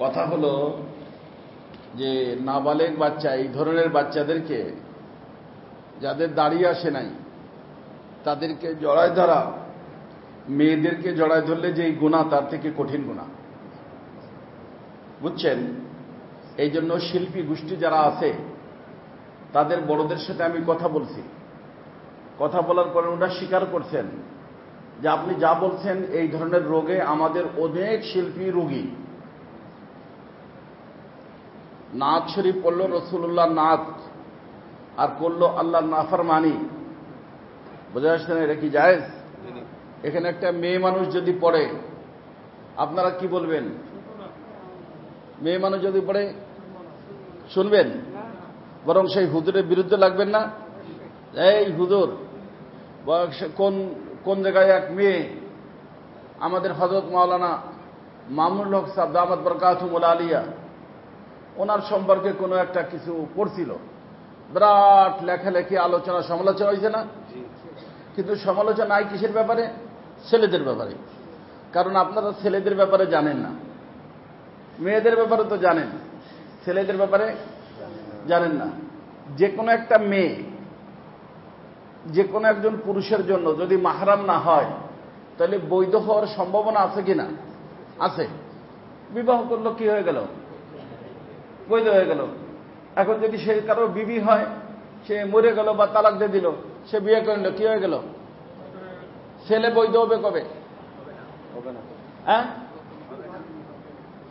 কথা হলো যে নাবালেগ বাচ্চা, এই ধরনের বাচ্চাদেরকে, যাদের দাঁড়িয়ে আসে নাই, তাদেরকে জড়ায় ধরা, মেয়েদেরকে জড়ায় ধরলে যে গুনাহ, তার থেকে কঠিন গুনাহ, বুঝছেন? এই জন্য শিল্পী গোষ্ঠী যারা আছে, তাদের বড়দের সাথে আমি কথা বলছি। কথা বলার পরে ওরা স্বীকার করছেন যে আপনি যা বলছেন, এই ধরনের রোগে আমাদের অনেক শিল্পী রোগী। নাত শরীফ পড়ল রসুল্লাহ নাত, আর করলো আল্লাহর নাফরমানি, বোঝা যাচ্ছে না? এটা কি জায়েজ? এখানে একটা মেয়ে মানুষ যদি পড়ে, আপনারা কি বলবেন? মেয়ে মানুষ যদি পড়ে শুনবেন? বরং সেই হুজুরের বিরুদ্ধে লাগবেন না? এই হুজুর, কোন কোন জায়গায় এক মেয়ে আমাদের হযরত মাওলানা মামুনুল হক সাহেব দামাত বরকাতুহুল আলিয়া, ওনার সম্পর্কে কোনো একটা কিছু পড়ছিল, বিরাট লেখালেখি, আলোচনা, সমালোচনা হয়েছে না? কিন্তু সমালোচনা নাই কিসের ব্যাপারে? ছেলেদের ব্যাপারে। কারণ আপনারা ছেলেদের ব্যাপারে জানেন না, মেয়েদের ব্যাপারে তো জানেন, ছেলেদের ব্যাপারে জানেন না। যে কোনো একটা মেয়ে, যে কোনো একজন পুরুষের জন্য যদি মাহরাম না হয়, তাহলে বৈধ হওয়ার সম্ভাবনা আছে কিনা? আছে। বিবাহ করলো, কি হয়ে গেল? বৈধ হয়ে গেল। এখন যদি সে কারো বিবি হয়, সে মরে গেল বা তালাক দিয়ে দিল, সে বিয়ে করল, কি হয়ে গেল? ছেলে বৈধ হবে কবে? হ্যাঁ,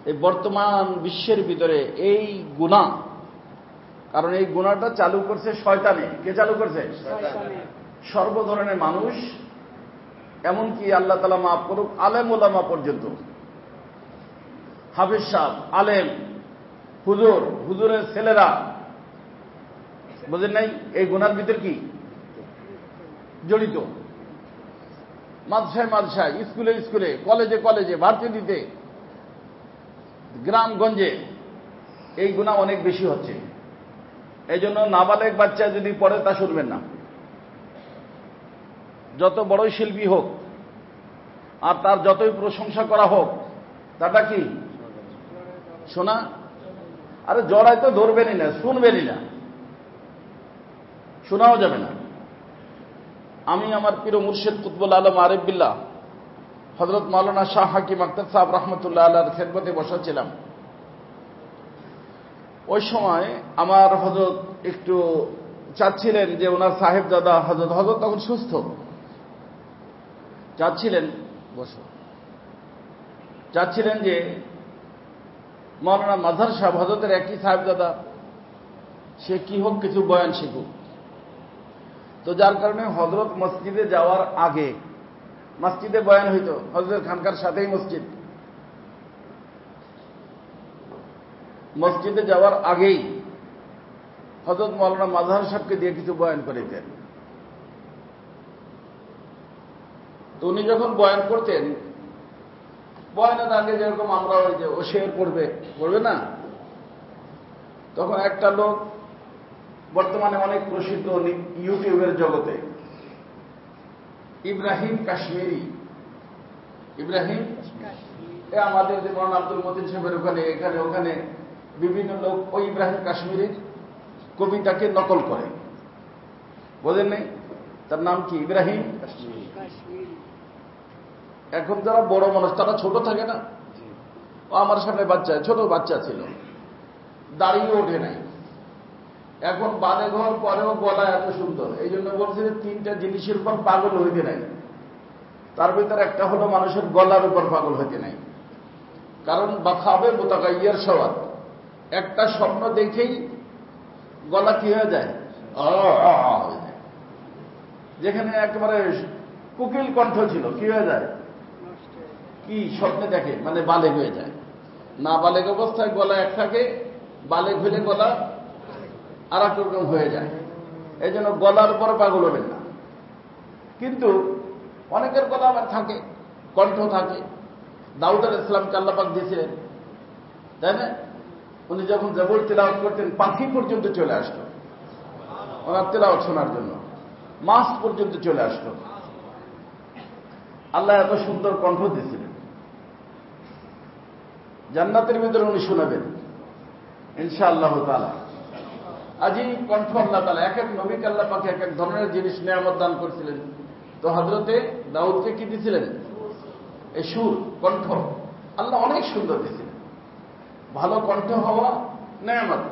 এই বর্তমান বিশ্বের ভিতরে এই গুনাহ, কারণ এই গুনাহটা চালু করছে শয়তানে। কে চালু করছে? সর্ব ধরনের মানুষ, এমনকি আল্লাহ তাআলা মাফ করুক, আলেম ওলামা পর্যন্ত, হাফেজ সাহেব, আলেম, হুজুর, হুজুরের ছেলেরা, বুঝেন নাই? এই গুনার ভিতর কি জড়িত। মাদ্রাসায় মাদ্রাসায়, স্কুলে স্কুলে, কলেজে কলেজে, ভার্সিটিতে, গ্রামগঞ্জে এই গুনাহ অনেক বেশি হচ্ছে। এই জন্য নাবালেগ বাচ্চা যদি পড়ে, তা শুনবেন না। যত বড়ই শিল্পী হোক আর তার যতই প্রশংসা করা হোক, তাটা কি শোনা? আরে জড়াই তো ধরবেনই না, শুনবেনই না, শোনাও যাবে না। আমি আমার প্রিয় মুর্শিদ কুতবুল আলম আরিফ বিল্লাহ হযরত মাওলানা শাহ হাকিম আখতার সাহেব রহমতুল্লাহ আলাইহির খেদমতে বসেছিলাম। ওই সময় আমার হযরত একটু চাচ্ছিলেন যে ওনার সাহেবজাদা হযরত তখন সুস্থ, চাচ্ছিলেন যে মাওলানা মাযহার সাহেব হযরতের একই সাহেবজাদা, সে কি হোক কিছু বয়ান শিখুক। তো যার কারণে হযরত মসজিদে যাওয়ার আগে, মসজিদে বয়ান হইত, হযরতের খানকার সাথেই মসজিদ, মসজিদে যাওয়ার আগেই হযরত মাওলানা মাযহার সাহেবকে দিয়ে কিছু বয়ান করিতেন। তো উনি যখন বয়ান করতেন, বয়ানের আগে যেরকম আমরা ওই যে ও শের পড়বে না, তখন একটা লোক বর্তমানে অনেক প্রসিদ্ধ ইউটিউবের জগতে, ইব্রাহিম কাশ্মীরি, ইব্রাহিম, আমাদের যে মৌলানা আব্দুল মতিন সাহেবের ওখানে, এখানে ওখানে বিভিন্ন লোক ওই ইব্রাহিম কাশ্মীরির কবিতাকে নকল করে, বোঝেন নাই? তার নাম কি? ইব্রাহিম কাশ্মীরি। এখন যারা বড় মানুষ, তারা ছোট থাকে না? ও আমার সামনে বাচ্চা, ছোট বাচ্চা ছিল, দাঁড়িয়ে ওঠে নাই, এখন বালেগ হওয়ার পরেও গলা এত সুন্দর। এই জন্য বলছে যে 3টা জিনিসের উপর পাগল হইতে নাই, তার ভিতরে একটা হলো মানুষের গলার উপর পাগল হইতে নাই। কারণ বাখাবে মুতাগাইয়্যির সওয়াত, একটা স্বপ্ন দেখেই গলা কি হয়ে যায়? যেখানে একেবারে কুকিল কণ্ঠ ছিল, কি হয়ে যায়? কি স্বপ্নে দেখে, মানে বালেগ হয়ে যায়। না বালেগ অবস্থায় গলা এক থাকে, বালেগ হইলে গলা আর এক রকম হয়ে যায়। এই জন্য গলার উপর পাগল হবেন না। কিন্তু অনেকের গলা আবার থাকে, কণ্ঠ থাকে। দাউদ আলাইহিস সালামকে আল্লাহ পাক দিয়েছিলেন, তাই না? উনি যখন জবর তিলাওয়াত করতেন, পাখি পর্যন্ত চলে আসতো ওনার তিলাওয়াত শোনার জন্য, মাছ পর্যন্ত চলে আসতো। আল্লাহ এত সুন্দর কণ্ঠ দিয়েছিলেন। জান্নাতের ভিতরে উনি শোনাবেন ইনশাআল্লাহ তাআলা। আজই কণ্ঠ আল্লাহ তাআলা এক এক নবীকে আল্লাহ পাক এক এক ধরনের জিনিস নিয়ামত দান করছিলেন। তো হযরতে দাউদকে কি দিয়েছিলেন? এই সুর, কণ্ঠ আল্লাহ অনেক সুন্দর দিয়েছিলেন। ভালো কণ্ঠ হওয়া নিয়ামত,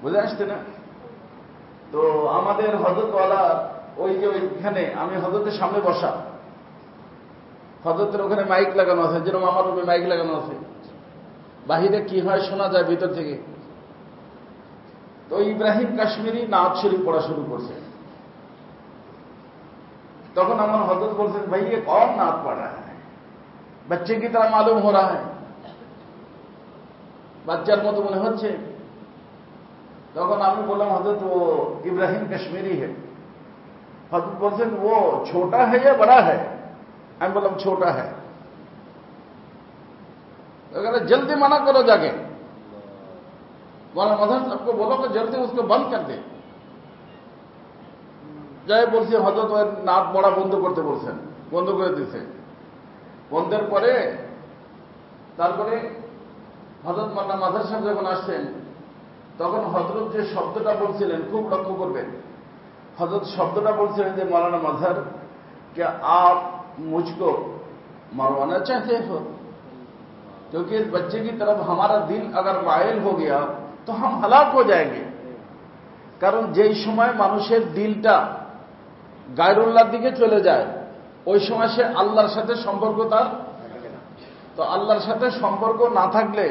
বুঝে আসছে না? তো আমাদের হযরতওয়ালা ওই যে ওইখানে আমি হযরতের সামনে বসা, হযরতের ওখানে মাইক লাগানো আছে, যেরকম আমার রুমে মাইক লাগানো আছে, বাহিরে কি হয় শোনা যায় ভিতর থেকে। তো ইব্রাহিম কাশ্মীরি নাত শরীফ পড়া শুরু করছে। তখন আমার হযরত বলছেন, ভাই ये कौन नात पढ़ रहा है, बच्चे की तरह मालूम हो रहा है, বাচ্চার মতো মনে হচ্ছে। তখন আমি বললাম, হযরত ও ইব্রাহিম কাশ্মীরি है। হযরত বলছেন, वो छोटा है या बड़ा है? আমি বললাম छोटा है। अगर जल्दी मना करो जाके, मौलाना मदन सबको बोलो कि जल्दी उसको बंद कर दे। যাই বলছি, হযরত নাত পড়া বন্ধ করতে বলছেন, বন্ধ করে দিয়েছে। বন্ধের পরে তারপরে হযরত মৌলানা মাজার সাহেব যখন আসছেন, তখন হযরত যে শব্দটা বলছিলেন খুব লক্ষ্য করবেন। हजरत शब्दটা বলছিলেন যে मौलाना मजहर क्या आप मुझको मरवाना चाहते हो, क्योंकि इस बच्चे की तरफ हमारा दिल अगर मायल हो गया तो हम हलाक हो जाएंगे। কারণ যেই সময় মানুষের দিলটা গায়রুল্লাহর দিকে চলে যায় ওই সময় সে আল্লাহর সাথে সম্পর্ক তার, তো আল্লাহর সাথে সম্পর্ক না থাকলে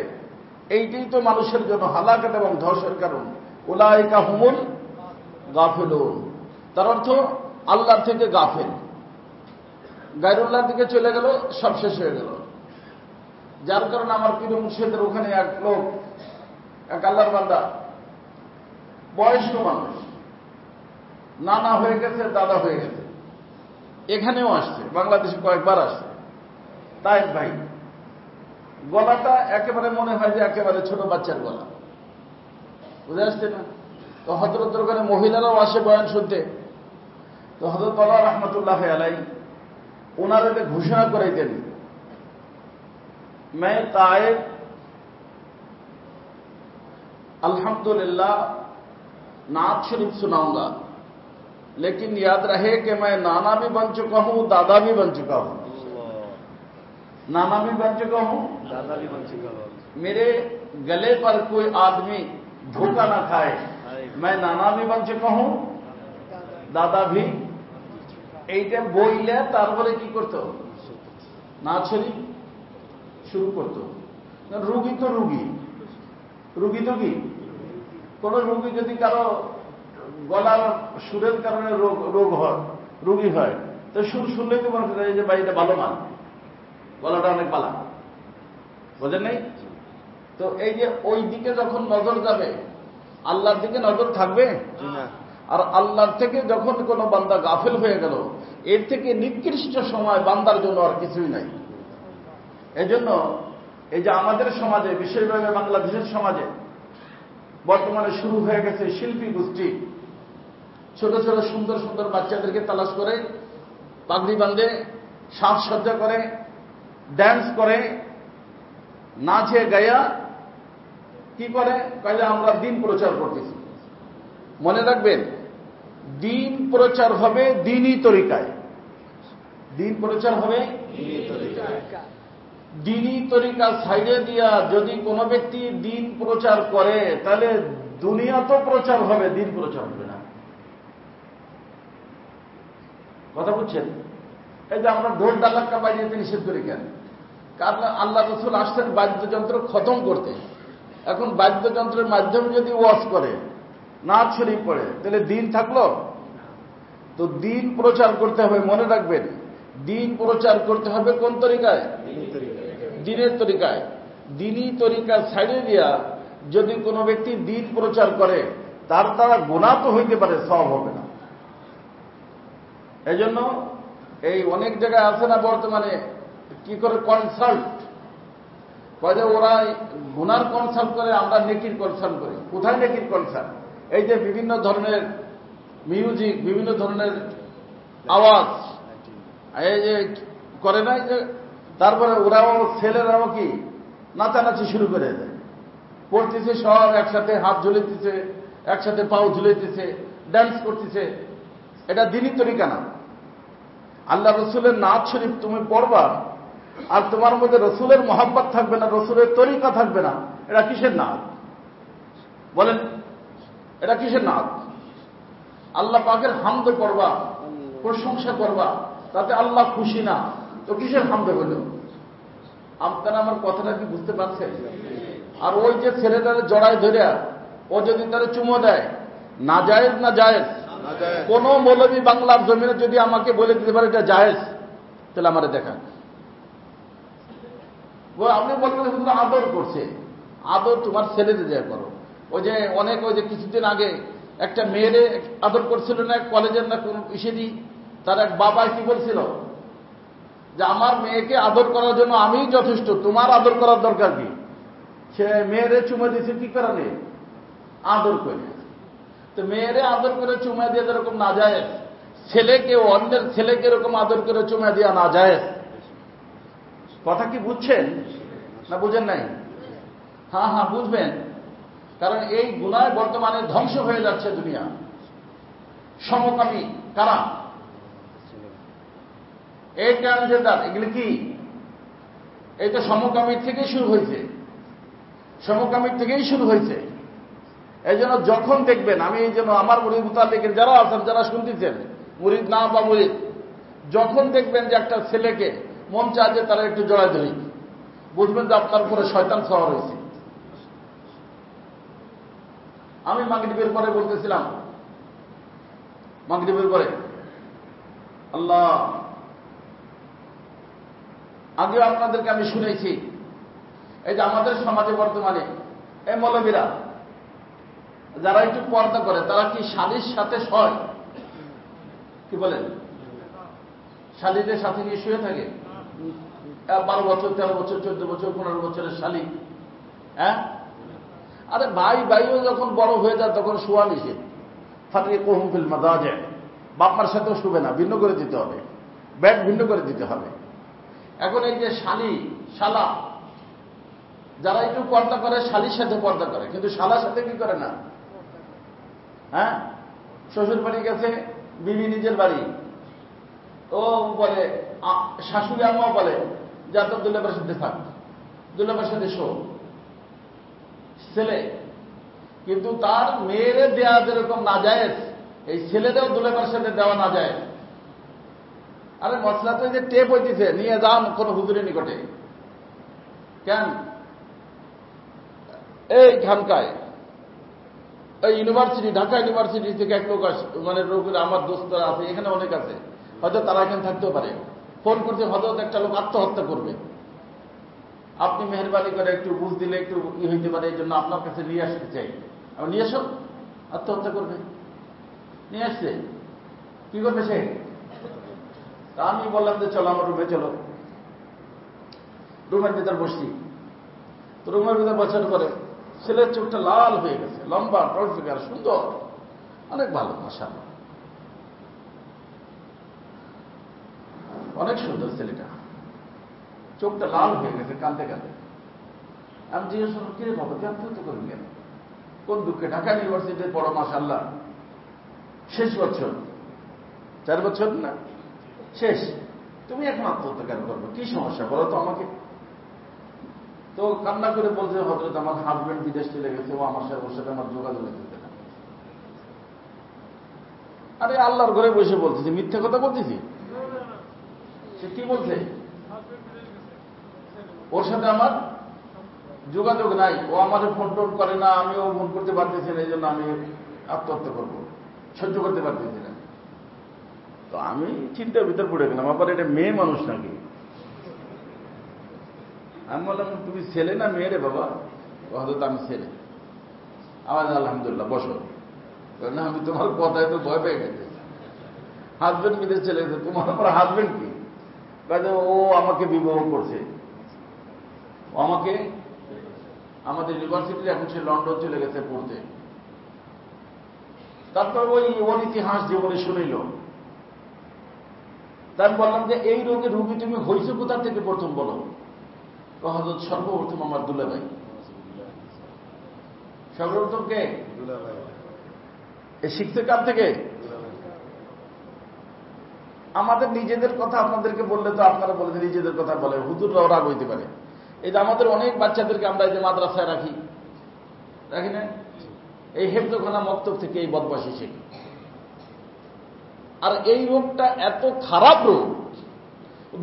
এইটাই তো মানুষের জন্য হালাকত এবং ধ্বংসের কারণ। উলাইকা হুমুল গাফিলুন, তার অর্থ আল্লাহর থেকে গাফেল, গায়রুল্লাহর দিকে চলে গেল, সব শেষ হয়ে গেল। যার কারণে আমার পীর মুর্শিদের ওখানে এক লোক, এক আল্লাহর বান্দা, বয়স্ক মানুষ, নানা হয়ে গেছে, দাদা হয়ে গেছে, এখানেও আসছে, বাংলাদেশে কয়েকবার আসছে। তাই ভাই গলাটা একেবারে মনে হয় যে একেবারে ছোট বাচ্চার গলা, বুঝে আসছে না? তো হযরতের ওখানে মহিলারাও আসে বয়ান শুনতে। তো হযরত আল্লাহ রহমতুল্লাহ আলাই ওনারা ঘোষণা করে দেন, मैं ताइब अल्हम्दुलिल्लाह नात शरीफ सुनाऊंगा, लेकिन याद रहे कि मैं नाना भी बन चुका हूं, दादा भी बन चुका हूं, नाना भी बन चुका हूं, दादा भी बन चुका हूं। मेरे गले पर कोई आदमी धोखा ना खाए, मैं नाना भी बन चुका हूं, दादा भी। এইটা বইলে তারপরে কি করতো? নাত শরীফ শুরু করতো। রুগী তো রুগী, রুগী তো কি, কোন রুগী যদি কারো গলার সুরের কারণে রোগ হয়, রুগী হয়, তো সুর শুনলেই তো মনে হয় যে ভাই এটা ভালো মান, গলাটা অনেক পালা, বোঝেন নাই? তো এই যে ওই দিকে যখন নজর যাবে, আল্লাহর দিকে নজর থাকবে। আর আল্লাহর থেকে যখন কোনো বান্দা গাফেল হয়ে গেল, এর থেকে নিকৃষ্ট সময় বান্দার জন্য আর কিছুই নাই। এজন্য এই যে আমাদের সমাজে, বিশেষভাবে বাংলাদেশের সমাজে বর্তমানে শুরু হয়ে গেছে শিল্পী গোষ্ঠী, ছোট ছোট সুন্দর সুন্দর বাচ্চাদেরকে তালাশ করে পাগড়ি বাঁধে, সাজসজ্জা করে, ড্যান্স করে, নাচে গায়া কি করে, কাজে আমরা দিন প্রচার করতেছি। মনে রাখবেন, দিন প্রচার হবে দিনই তরিকায়, দিন প্রচার হবে দিনই তরিকা সাইডে দিয়া যদি কোনো ব্যক্তি দিন প্রচার করে, তাহলে দুনিয়া তো প্রচার হবে, দিন প্রচার হবে না। কথা বুঝছেন? এই যে আমরা ঢোল ডাকাক্কা বাজিয়ে নিষেধ করি কেন? কারণ আল্লাহ রাসূল আসছেন বাদ্যযন্ত্র খতম করতে। এখন বাদ্যযন্ত্রের মাধ্যমে যদি ওয়াজ করে, নাত শরীফ পড়ে, তাহলে দিন থাকলো? তো দিন প্রচার করতে হবে। মনে রাখবেন, দিন প্রচার করতে হবে কোন তরিকায়? দিনের তরিকায়। দিনই তরিকা ছাড়িয়ে দিয়া যদি কোনো ব্যক্তি দিন প্রচার করে, তার দ্বারা গুনাহ তো হইতে পারে, সওয়াব হবে না। এজন্য এই অনেক জায়গায় আছে না বর্তমানে, কি করে কনসাল্ট করে, ওরা গুনার কনসাল্ট করে, আমরা নেকির কনসাল্ট করি। কোথায় নেকির কনসাল্ট? এই যে বিভিন্ন ধরনের মিউজিক, বিভিন্ন ধরনের আওয়াজ এই যে করে নাই যে, তারপরে ওরাও ছেলেরাও কি নাচানাচি শুরু করে দেয়, পড়তেছে সব একসাথে, হাত ঝুলাইতেছে, একসাথে পাও ঝুলাইতেছে, ড্যান্স করতেছে। এটা দিনই তরিকা না। আল্লাহ রসুলের নাচ শরীফ তুমি পড়বা আর তোমার মধ্যে রসুলের মহাব্বত থাকবে না, রসুলের তরিকা থাকবে না, এটা কিসের নাচ বলেন? এটা কিসের নাচ? আল্লাহ পাকের হামদ করবা, প্রশংসা করবা, তাতে আল্লাহ খুশি না, তো কিসের হামদ হইল? আপনারা আমার কথাটা কি বুঝতে পারছেন? আর ওই যে ছেলেটারে জড়ায় ধরে ও যদি তারা চুমো দেয়, না জায়েজ না জায়েজ? কোন মৌলবী বাংলার জমিনে যদি আমাকে বলে দিতে পারে এটা জায়েজ, তাহলে আমারে দেখা। আপনি বলতে আদর করছে, আদর তোমার ছেলেতে দেয়া করো। ওই যে অনেক, ওই যে কিছুদিন আগে একটা মেয়েরে আদর করছিল না কলেজের না কোন ইসেরই, তার এক বাবা কি বলছিল যে আমার মেয়েকে আদর করার জন্য আমিই যথেষ্ট, তোমার আদর করার দরকার কি? সে মেয়েরে চুমা দিয়েছে কি কারণে? আদর করে। তো মেয়েরে আদর করে চুমা দিয়ে যেরকম না যায়, ছেলেকে, অন্যের ছেলেকে এরকম আদর করে চুমা দেওয়া না যায়। কথা কি বুঝছেন না বুঝেন নাই? হ্যাঁ হ্যাঁ বুঝবেন, কারণ এই গুনায় বর্তমানে ধ্বংস হয়ে যাচ্ছে দুনিয়া। সমকামী কারা? এই ট্রান্সজেন্ডার, এগুলি কি? এই তো সমকামীর থেকেই শুরু হয়েছে, সমকামীর থেকেই শুরু হয়েছে। এই জন্য যখন দেখবেন, আমি এই জন্য আমার মুরিদ মুতাল্লিকের যারা আছেন, যারা শুনতেছেন, মুরিদ না বা মুরিদ, যখন দেখবেন যে একটা ছেলেকে মন চায় যে তারা একটু জড়ায় ধরি, বুঝবেন যে আপনার উপরে শয়তান সওয়ার হয়েছে। আমি মাগরিবের পরে বলতেছিলাম, মাগরিবের পরে আল্লাহ, আগেও আপনাদেরকে আমি শুনেছি, এই যে আমাদের সমাজে বর্তমানে এই মৌলবীরা যারা একটু পর্দা করে, তারা কি শালীর সাথে শয়? কি বলেন? শালীদের সাথে নিয়ে শুয়ে থাকে? 12 বছর, 13 বছর, 14 বছর, 15 বছরের শালী। হ্যাঁ, আরে ভাইও যখন বড় হয়ে যায় তখন শোয়া নিষেধ। ফাতরিকুহুম ফিল মাদাজি, বাপমার সাথেও শুবে না, ভিন্ন করে দিতে হবে, ব্যাট ভিন্ন করে দিতে হবে। এখন এই যে শালী, শালা, যারা একটু পর্দা করে শালীর সাথে পর্দা করে, কিন্তু শালার সাথে কি করে না। হ্যাঁ, শ্বশুর বাড়ি গেছে, বিবি নিজের বাড়ি, ও বলে, শাশুড়ি আম্মাও বলে যে তোর দুলাভাইয়ের সাথে থাক, দুলাভাইয়ের সাথে শো। ছেলে কিন্তু তার মেয়েরে দেয়া যেরকম না যায়, এই ছেলেদেরও দুলাভাইয়ের সাথে দেওয়া না যায়। আরে মশলা তো যে টেপ হইতেছে, নিয়ে যান কোন হুজুরের নিকটে। কেন? এই খানকায়, এই ইউনিভার্সিটি, ঢাকা ইউনিভার্সিটি থেকে এক লোক আসে, মানে লোকের আমার দোস্তরা আছে এখানে, অনেক আছে, হয়তো তারা এখানে থাকতেও পারে। ফোন করতে হয়তো একটা লোক আত্মহত্যা করবে, আপনি মেহরবানি করে একটু বুঝ দিলে একটু ই হইতে পারে, এই জন্য আপনার কাছে নিয়ে আসতে চাই। আমি নিয়ে এসো, আত্মহত্যা করবে, নিয়ে আসছে, কি করবে সে? তা আমি বললাম যে চলো আমার রুমে চলো। রুমের ভিতর বসছি, তো রুমের ভিতর বসার পরে ছেলের চোখটা লাল হয়ে গেছে, লম্বা, টর্চকার, সুন্দর, অনেক ভালো, মাশাআল্লাহ, অনেক সুন্দর ছেলেটা, চোখটা লাল হয়ে গেছে, কাঁদতে কাঁদতে। আমি জিজ্ঞেস করলাম, কিরে বাবা, কেন তো করবি কেন? কোন দুঃখে? ঢাকা ইউনিভার্সিটিতে পড়ো, মাশাআল্লাহ, শেষ বছর, 4 বছর না শেষ, তুমি এখন আত্মহত্যা কেন করবো? কি সমস্যা বলো তো আমাকে? তো কান্না করে বলছে, হযরত আমার হাজবেন্ড বিদেশ চলে গেছে, ও আমার সাথে, ওর সাথে আমার যোগাযোগ দিতে না। আরে আল্লাহর ঘরে বসে বলতেছি, মিথ্যা কথা বলতেছি? সে কি বলছে? ওর সাথে আমার যোগাযোগ নাই, ও আমার ফোন টোন করে না, আমিও ফোন করতে পারতেছি না, এই জন্য আমি আত্মহত্যা করব, সহ্য করতে পারতেছি না। তো আমি চিন্তার ভিতর পড়ে গেলাম, আবার এটা মেয়ে মানুষ নাকি? আমি বললাম, তুমি ছেলে না মেয়ে রে বাবা? হয়তো আমি ছেলে। আমার আলহামদুলিল্লাহ, বসো না, আমি তোমার কথায় তো ভয় পেয়ে গেছে, হাজবেন্ড বিদেশ চলে গেছে, তোমার আমার হাজবেন্ড কি? ও আমাকে বিবাহ করছে, ও আমাকে, আমাদের ইউনিভার্সিটির, এখন সে লন্ডন চলে গেছে পড়তে। তারপর ওই ওর ইতিহাস জীবনে শুনিল। তাই বললাম যে এই রোগে রুগী তুমি হয়েছে কোথা থেকে, প্রথম বলো। হযরত সর্বপ্রথম আমার দুলাভাই। সর্বপ্রথম কে? এ শিখতে কার থেকে? আমাদের নিজেদের কথা আপনাদেরকে বললে তো আপনারা বলে নিজেদের কথা বলে, হুজুররাও রাগ হইতে পারে। এই যে আমাদের অনেক বাচ্চাদেরকে আমরা এই যে মাদ্রাসায় রাখি না, এই হেফজখানা মক্তব থেকে এই বদমাশি শেখে। আর এই রোগটা এত খারাপ রোগ,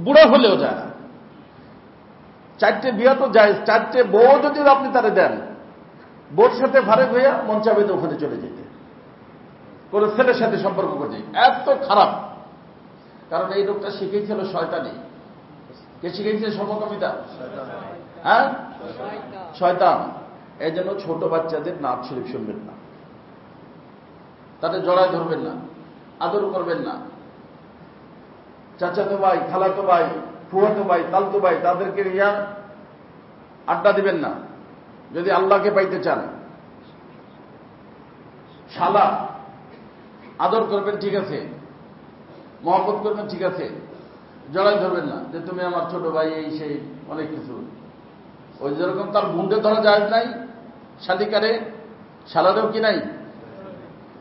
বুড়া হলেও যায় না। 4টে বিয়া তো যায়, 4টে বউ যদি আপনি তারে দেন, বোর সাথে ফারেক হইয়া মন চাবে তো ওখানে চলে যেতে, কোন ছেলের সাথে সম্পর্ক করতে। এত খারাপ, কারণ এই রোগটা শিখেছিল শয়তানি। কে শিখেছে? সমকামিতা, হ্যাঁ, শয়তান। এই জন্য ছোট বাচ্চাদের নাত শরীফ শুনবেন না, তাদের জড়ায় ধরবেন না, আদর করবেন না। চাচাতো ভাই, খালাতো ভাই, ফুয়াতো ভাই, তালতো ভাই, তাদেরকে ইয়া আড্ডা দিবেন না যদি আল্লাহকে পাইতে চান। শালা আদর করবেন, ঠিক আছে, মহব্বত করবেন, ঠিক আছে, জড়াই ধরবেন না যে তুমি আমার ছোট ভাই, এই সেই অনেক কিছু। ওই যেরকম তার বুন্ডে ধরা যায় নাই, শালিকারে শালারেও কি নাই।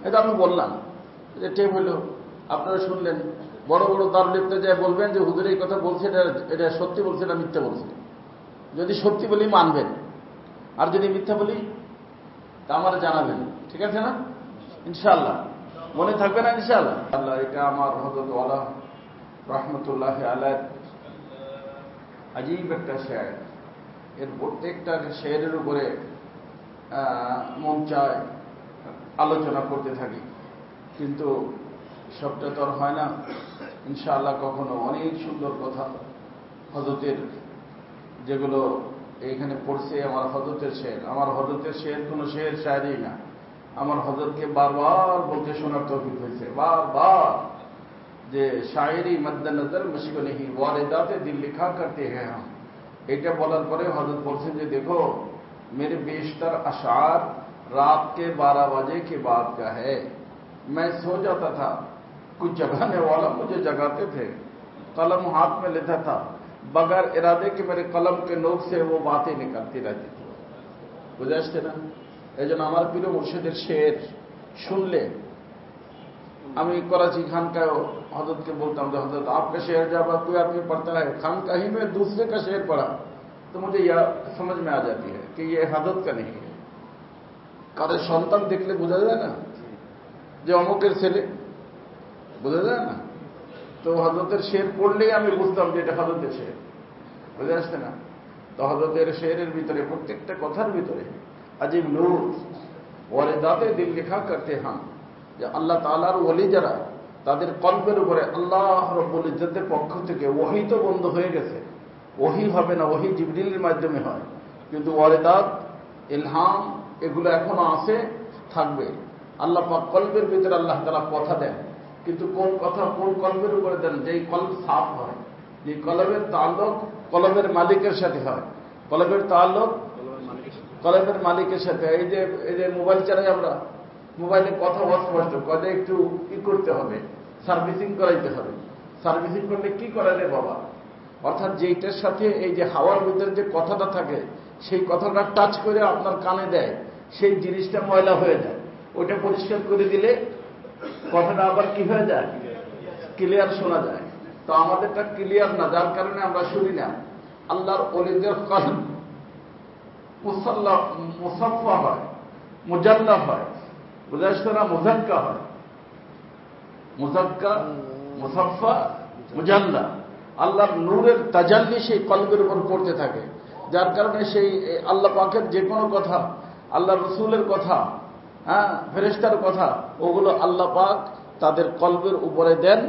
এটা আমি বললাম যে টেপ হইল, আপনারা শুনলেন। বড় বড় দারুলিপতে যায় বলবেন যে হুজুর এই কথা বলছে, এটা সত্যি বলছে না মিথ্যা বলছে। যদি সত্যি বলি মানবেন, আর যদি মিথ্যা বলি তা আমার জানাবেন, ঠিক আছে না? ইনশাআল্লাহ মনে থাকবে না ইনশাআল্লাহ। আল্লাহ, এটা আমার হযরত ওয়ালা রহমতুল্লাহ আলাইহি আজীব একটা শের। এর প্রত্যেকটা শেরের উপরে মন চায় আলোচনা করতে থাকি, কিন্তু সবটা তো আর হয় না। ইনশাআল্লাহ কখনো অনেক সুন্দর কথা হযরতের, যেগুলো এইখানে পড়ছে আমার হযরতের শের। আমার হযরতের শের কোনো শের শায়রি না, আমার হযরতকে বারবার বলতে শোনার তৌফিক হয়েছে, বারবার, যে শায়রি মদ্দে নজর মুশকিল নেই, ওয়ারিদাতে দিল লিখা করতে হ্যাঁ হাম। এটা বলার পরে হযরত বলছেন যে দেখো मेरे बेशतर अशार रात के 12 बजे के बाद का है, मैं सो जाता था, कुछ जगाने वाला मुझे जगाते थे, कलम हाथ में लेता था, बगैर इरादे के मेरे कलम के नोक से वो बातें निकलती रहती थी। बुझे আসছে না? এই জন্য আমার প্রিয় মুর্শিদের শের শুনলে, আমি कराची खानका हजरत के बोलता हूं, हजरत आपका शेर जब कोई आदमी पढ़ता है खानका ही में दूसरे का शेर पढ़ा तो मुझे यह समझ में आ जाती है कि ये हजरत का नहीं है। কারো সন্তান দেখলে বোঝা যায় না যে অমুকের ছেলে, বোঝা যায় না? তো হযরতের শের পড়লেই আমি বুঝতাম যে এটা হযরতের শের। বুঝে আসছে না? তো হযরতের শেরের ভিতরে, প্রত্যেকটা কথার ভিতরে আজীব নূর, ওয়ারিদাতে দিল লিখা করতে হাম, যে আল্লাহ তাআলার ওলি যারা, তাদের কলবের উপরে আল্লাহ রাব্বুল ইজ্জতের পক্ষ থেকে ওহী তো বন্ধ হয়ে গেছে, ওহী হবে না, ওহী জিবরিলের মাধ্যমে হয়, কিন্তু ওয়ারিদাত, ইলহাম এগুলো এখনো আছে, থাকবে। আল্লাহ পাক কলবের ভিতরে আল্লাহ তাআলা কথা দেন, কিন্তু কোন কথা কোন কলবের উপরে দেন? যেই কলব সাফ হয়, যে কলবের তাল্লুক কলবের মালিকের সাথে হয়, কলবের তাল্লুক কলবের মালিকের সাথে। এই যে মোবাইল চালাই আমরা, মোবাইলে কথা অস্পষ্ট, কথা একটু কি করতে হবে, সার্ভিসিং করাইতে হবে। সার্ভিসিং করলে কি করালে বাবা? অর্থাৎ যেইটার সাথে এই যে হাওয়ার ভিতরে যে কথাটা থাকে, সেই কথাটা টাচ করে আপনার কানে দেয়, সেই জিনিসটা ময়লা হয়ে যায়। ওইটা পরিষ্কার করে দিলে কথাটা আবার কি হয়ে যায়? ক্লিয়ার শোনা যায়। তো আমাদেরটা ক্লিয়ার না, যার কারণে আমরা শুনি না। আল্লাহর ওলিদের কলব মুসাফফা হয়, মুজাল্লা হয়, বুঝে আসছে না? মুজাক্কা হয়, মুজাক্কা, মুসাফফা, মুজাল্লা। আল্লাহর নূরের তাজাল্লি সেই কলবের উপর পড়তে থাকে, যার কারণে সেই আল্লাহ পাকের যে কোনো কথা, আল্লাহ রসুলের কথা, হ্যাঁ, ফেরেশতার কথা, ওগুলো আল্লাহ পাক তাদের কলবের উপরে দেন।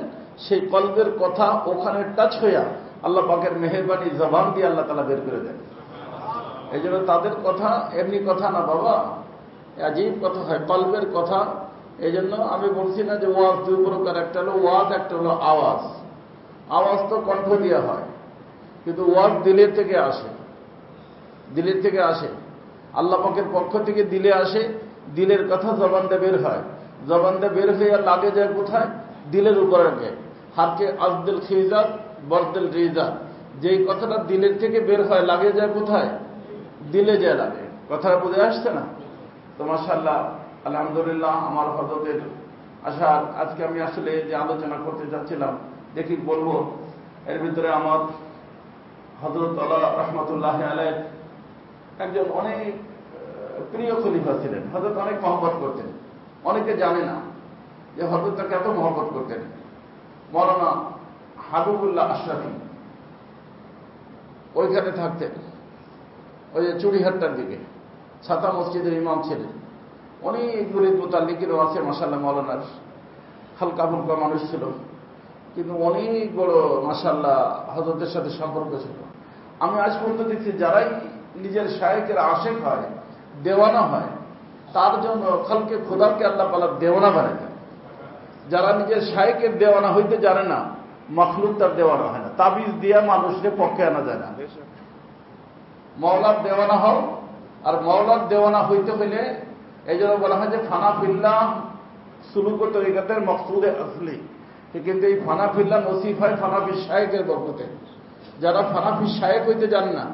সেই কলবের কথা ওখানে টাচ হইয়া আল্লাহ পাকের মেহেরবানি জবান দিয়ে আল্লাহ তাআলা বের করে দেন। এই জন্য তাদের কথা এমনি কথা না বাবা, আজীব কথা হয়, কলবের কথা। এই জন্য আমি বলছি না যে ওয়াজ দুই প্রকার, একটা হলো ওয়াজ, একটা হলো আওয়াজ। আওয়াজ তো কণ্ঠ দিয়ে হয়, কিন্তু ওয়াজ দিলের থেকে আসে, দিলের থেকে আসে, আল্লাহ পাকের পক্ষ থেকে দিলে আসে। দিলের কথা জবান দিয়ে বের হয়, জবান দিয়ে বের হয়ে লাগে যায় কোথায়? দিলের উপরে লাগে। হারকে আজদিল খিজাত বরদিল রিজাত, যেই কথাটা দিলের থেকে বের হয় লাগে যায় কোথায়? দিলে যায় লাগে। কথাটা বুঝে আসছে না? তো মাশাআল্লাহ, আলহামদুলিল্লাহ, আমার হযরতের আশার আজকে আমি আসলে যে আলোচনা করতে যাচ্ছিলাম দেখি বলবো, এর ভিতরে আমার হযরত আলা রহমতুল্লাহ আলাইহ একজন অনেক প্রিয় খলিফা ছিলেন। হযরত অনেক মহব্বত করতেন, অনেকে জানে না যে হযরত তাকে এত মহব্বত করতেন। মাওলানা হাবিবুল্লাহ আশরাফি ওইখানে থাকতেন, ওই যে চুড়িহাট্টার দিকে, ছাতা মসজিদের ইমাম ছিলেন। অনেক মুরিদ মুতাল্লিকিরও আছে মাশাআল্লাহ। মাওলানার হালকা ফুলকা মানুষ ছিল, কিন্তু অনেক বড় মাশাআল্লাহ হযরতের সাথে সম্পর্ক ছিল। আমি আজ পর্যন্ত দেখছি যারাই নিজের শায়েখের আশেক হয়, দেওয়ানা হয়, তার জন্য খালকে খোদাকে আল্লাহ পালা দেওয়ানা বানায় দেন। যারা নিজের শায়েখের দেওয়ানা হইতে জানে না, মখলুক তার দেওয়ানা হয় না। তাবিজ দিয়া মানুষকে পক্ষে আনা যায় না। মাওলার দেওয়ানা হও, আর মাওলার দেওয়ানা হইতে হইলে এই জন্য বলা হয় যে ফানা ফিল্লাহ সুলুক ও তরিকাতের মকসুদে আসলি। কিন্তু এই ফানা ফিল্লাহ নসিব হয় ফানাফি শায়েখের বরকতে। যারা ফানাফি শায়েখ হইতে জানে না,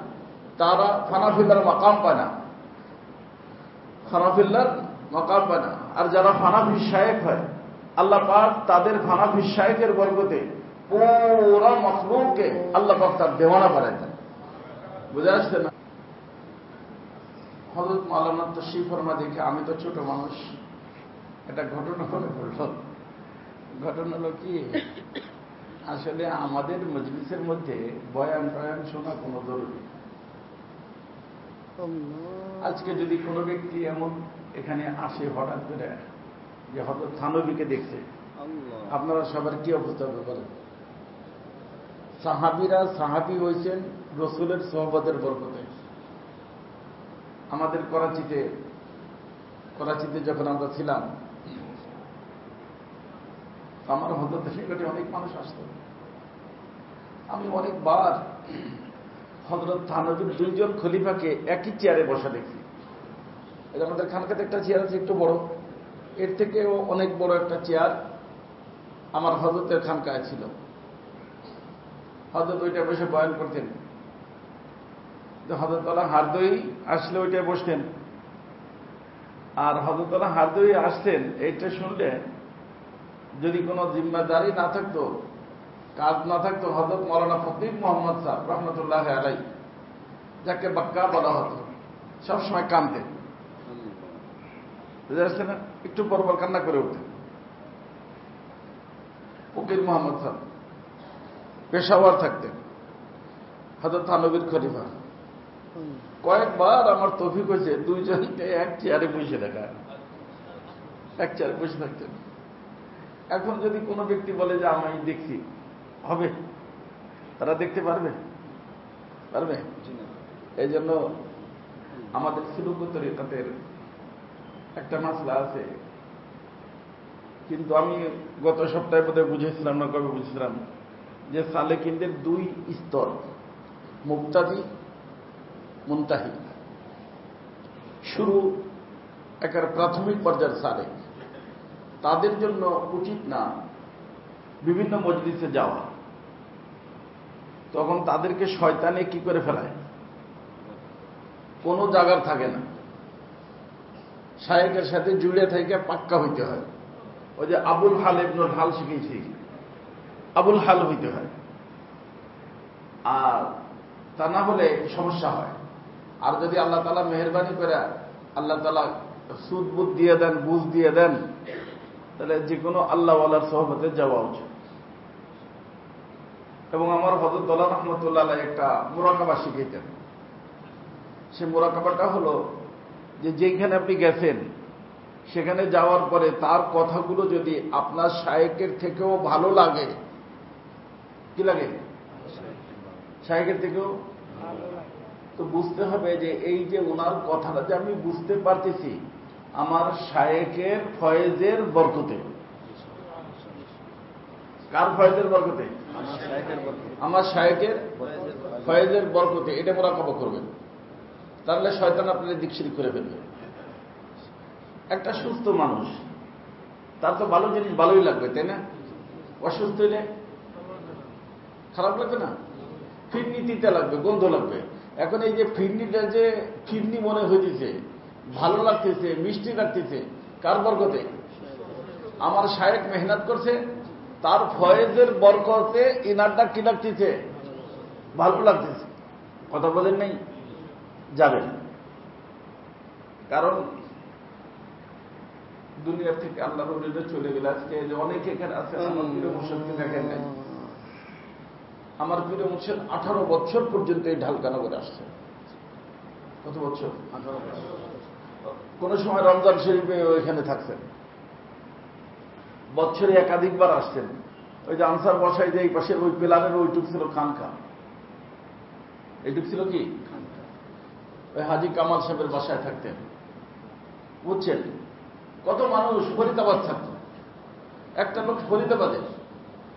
তারা ফানাফিল্লার মাকাম পায় না, ফানাফিল্লার মাকাম পায় না। আর যারা ফানাফি শায়েখ হয়, আল্লাহ পাক তাদের ফানাফি শায়েখের বরকতে পুরা মখলুককে আল্লাহ পাক তার দেওয়ানা বানায় দেন। বুঝে আসছে না? হযরত মাওলানা তশরিফ ফরমা দেখে আমি তো ছোট মানুষ, একটা ঘটনা মনে পড়ল। ঘটনা হলো কি, আসলে আমাদের মজলিসের মধ্যে বয়ান টয়ান শোনা কোনো জরুরি। আজকে যদি কোনো ব্যক্তি এমন এখানে আসে হঠাৎ করে যে হযরত থানবীকে দেখছে, আপনারা সবার কি অবস্থা হবে বলেন? সাহাবীরা সাহাবী হয়েছেন রসুলের সোহবতের বরকতে। আমাদের করাচিতে যখন আমরা ছিলাম, আমার হযরতের নিকটে অনেক মানুষ আসত। আমি অনেকবার হযরত থানবীর দুইজন খলিফাকে একই চেয়ারে বসা দেখছি। আমাদের খানকাতে একটা চেয়ার আছে একটু বড়, এর থেকেও অনেক বড় একটা চেয়ার আমার হযরতের খানকায় ছিল। হযরত ওইটা বসে বয়ান করতেন। হযরত আলা হারদই আসলে ওইটায় বসতেন, আর হযরত আলা হারদই আসতেন এইটা শুনলে যদি কোনো জিম্মাদারি না থাকতো, কাজ না থাকতো, হযরত মাওলানা ফকিহ মোহাম্মদ সাহেব রহমতুল্লাহ আলাইহি, যাকে বাক্কা বলা হতো, সবসময় কাঁদতেন। বুঝতে পারছেন না? একটু পরপর কান্না করে উঠতেন। ফকিহ মোহাম্মদ সাহেব পেশাওয়ার থাকতেন, হযরত থানবীর খলিফা। কয়েকবার আমার তৌফিক হয়েছে দুইজনকে এক চেয়ারে বসে দেখা, এক চেয়ারে বসে থাকতেন। এখন যদি কোনো ব্যক্তি বলে যে আমি দেখছি, হবে? তারা দেখতে পারবে? এই জন্য আমাদের সুলুক ও তরিকাতের একটা মাসলা আছে, কিন্তু আমি গত সপ্তাহে বোধহয় বুঝেছিলাম না, কবে বুঝেছিলাম, যে সালেকিনদের দুই স্তর, মুবতাদি, মুনতাহি। শুরু একের প্রাথমিক পর্যায়ের সালেক, তাদের জন্য উচিত না বিভিন্ন মজলিসে যাওয়া। তখন তাদেরকে শয়তানে কি করে ফেলায়, কোনো জায়গার থাকে না, শায়েখের সাথে জুড়ে থেকে পাক্কা হইতে হয়। ওই যে আবুল হাল ইবনুল হাল শিখেছি, আবুল হাল হইতে হয়, আর তা না হলে সমস্যা হয়। আর যদি আল্লাহ তাআলা মেহেরবানি করে আল্লাহ তাআলা সুদ বুদ দিয়ে দেন, বুঝ দিয়ে দেন, তাহলে যে কোনো আল্লাহওয়ালার সোহবতে যাওয়া উচিত। এবং আমার হযরত আলা রহমতুল্লাহ আলাইহি একটা মুরাকাবা শিখাইতেন। সে মুরাকাবাটা হলো যে যেখানে আপনি গেছেন সেখানে যাওয়ার পরে তার কথাগুলো যদি আপনার শায়েখের থেকেও ভালো লাগে, কি লাগে? শায়েখের থেকেও তো বুঝতে হবে যে এই যে ওনার কথাটা যে আমি বুঝতে পারতেছি আমার শায়েখের ফয়েজের বরকতে। কার ফয়েজের বরকতে? আমার শায়েখের ফয়েজের বরকতে। এটা মুরাকাবা করবেন, তাহলে শয়তান আপনার দিকশিরি করে ফেলবে। একটা সুস্থ মানুষ, তার তো ভালো জিনিস ভালোই লাগবে, তাই না? অসুস্থ হইলে খারাপ লাগবে না? ফিরনি দিতে লাগবে, গন্ধ লাগবে। এখন এই যে ফিরনিটা যে ফিরনি মনে হইতেছে, ভালো লাগতেছে, মিষ্টি লাগতেছে, কার বরকতে? আমার শায়েখ মেহনত করছে, তার ফয়েজের বরকতে ইনারটা কি লাগতেছে? ভালো লাগতেছে। কথা বলেন নাই? যাবেন। কারণ দুনিয়া থেকে আল্লাহ রলিরা চলে গেলে আজকে যে অনেকে এখানে আছে, আমার প্রিয় মুর্শিদকে দেখেন নাই। আমার প্রিয় মুর্শিদ 18 বছর পর্যন্ত এই ঢালকানগরে আসছে। কত বছর? 18 বছর। কোন সময় রমজান শরীফে ওইখানে থাকছেন, বছরে একাধিকবার আসছেন। ওই যে আনসার বসাই যে এই পাশের ওই পিলারের ওইটুক ছিল খানকা, এইটুক ছিল কি ওই হাজি কামাল সাহেবের বাসায় থাকতেন, বুঝছেন? কত মানুষ ফরিদাবাদ থাকত। একটা লোক ফরিদাবাদের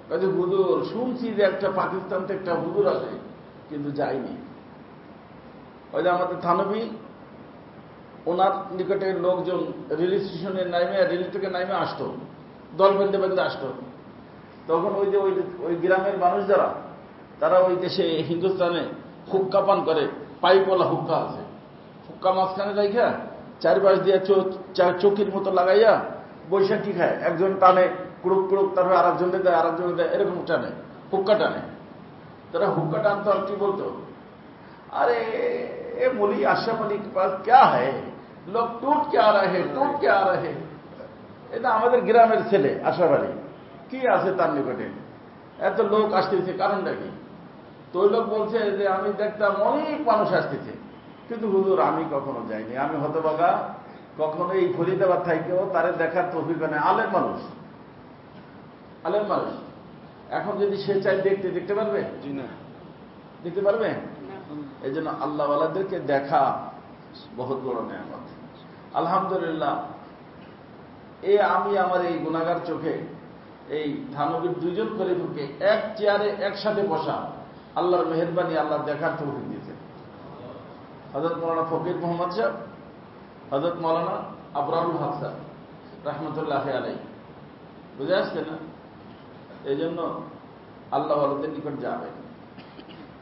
কাজে হুজুর শুনছি যে একটা পাকিস্তান থেকে একটা হুজুর আসে, কিন্তু যায়নি। ওই যে আমাদের থানবী, ওনার নিকটে লোকজন রেল স্টেশনে নামে, রেল থেকে নামে আসতো, দল বেঁধে বেঁধে আসতো। তখন ওই যে ওই গ্রামের মানুষ যারা, তারা ওই দেশে হিন্দুস্তানে হুক্কা পান করে, পাইপওয়ালা হুক্কা আছে, হুক্কা মাঝখানে রাইখা চারপাশ দিয়ে চৌকির মতো লাগাইয়া বৈশাখী খায়। একজন টানে কুড়ুক কুড়ুক, তারপরে আরেকজনে দেয়, আরেকজনে দেয়, এরকম টানে, হুক্কা টানে। তারা হুক্কা টানতো আর কি বলতো, अरे ये मुली अशरफ अली के पास क्या है, लोग टूट के आ रहे हैं, टूट के आ रहे हैं। এটা আমাদের গ্রামের ছেলে আশরাফ আলী, কি আছে তার নিকটে, এত লোক আসতেছে, কারণটা কি? তো ওই লোক বলছে যে আমি দেখতাম অনেক মানুষ আসতেছে, কিন্তু হুজুর আমি কখনো যাইনি, আমি হতভাগা, কখনো এই ফরিদাবাদ থাকেও তারে দেখার তৌফিক নেই। আলেম মানুষ, আলেম মানুষ, এখন যদি সে চাই দেখতে, দেখতে পারবে? দেখতে পারবে? এই জন্য আল্লাহওয়ালাদেরকে দেখা বহুত বড় নেয়ামত। আলহামদুলিল্লাহ, আমি আমার এই গুনাহগার চোখে এই থানবীর 2 জন খলিফাকে এক চেয়ারে একসাথে বসা, আল্লাহর মেহেরবানি, আল্লাহ দেখার তৌফিক দিয়েছে। হযরত মাওলানা ফকির মোহাম্মদ সাহেব, হযরত মাওলানা আবরারুল হক সাহেব রহমতুল্লাহ আলাইহি, বুঝে আসছে না? এই জন্য আল্লাহওয়ালাদের নিকট যাবেন,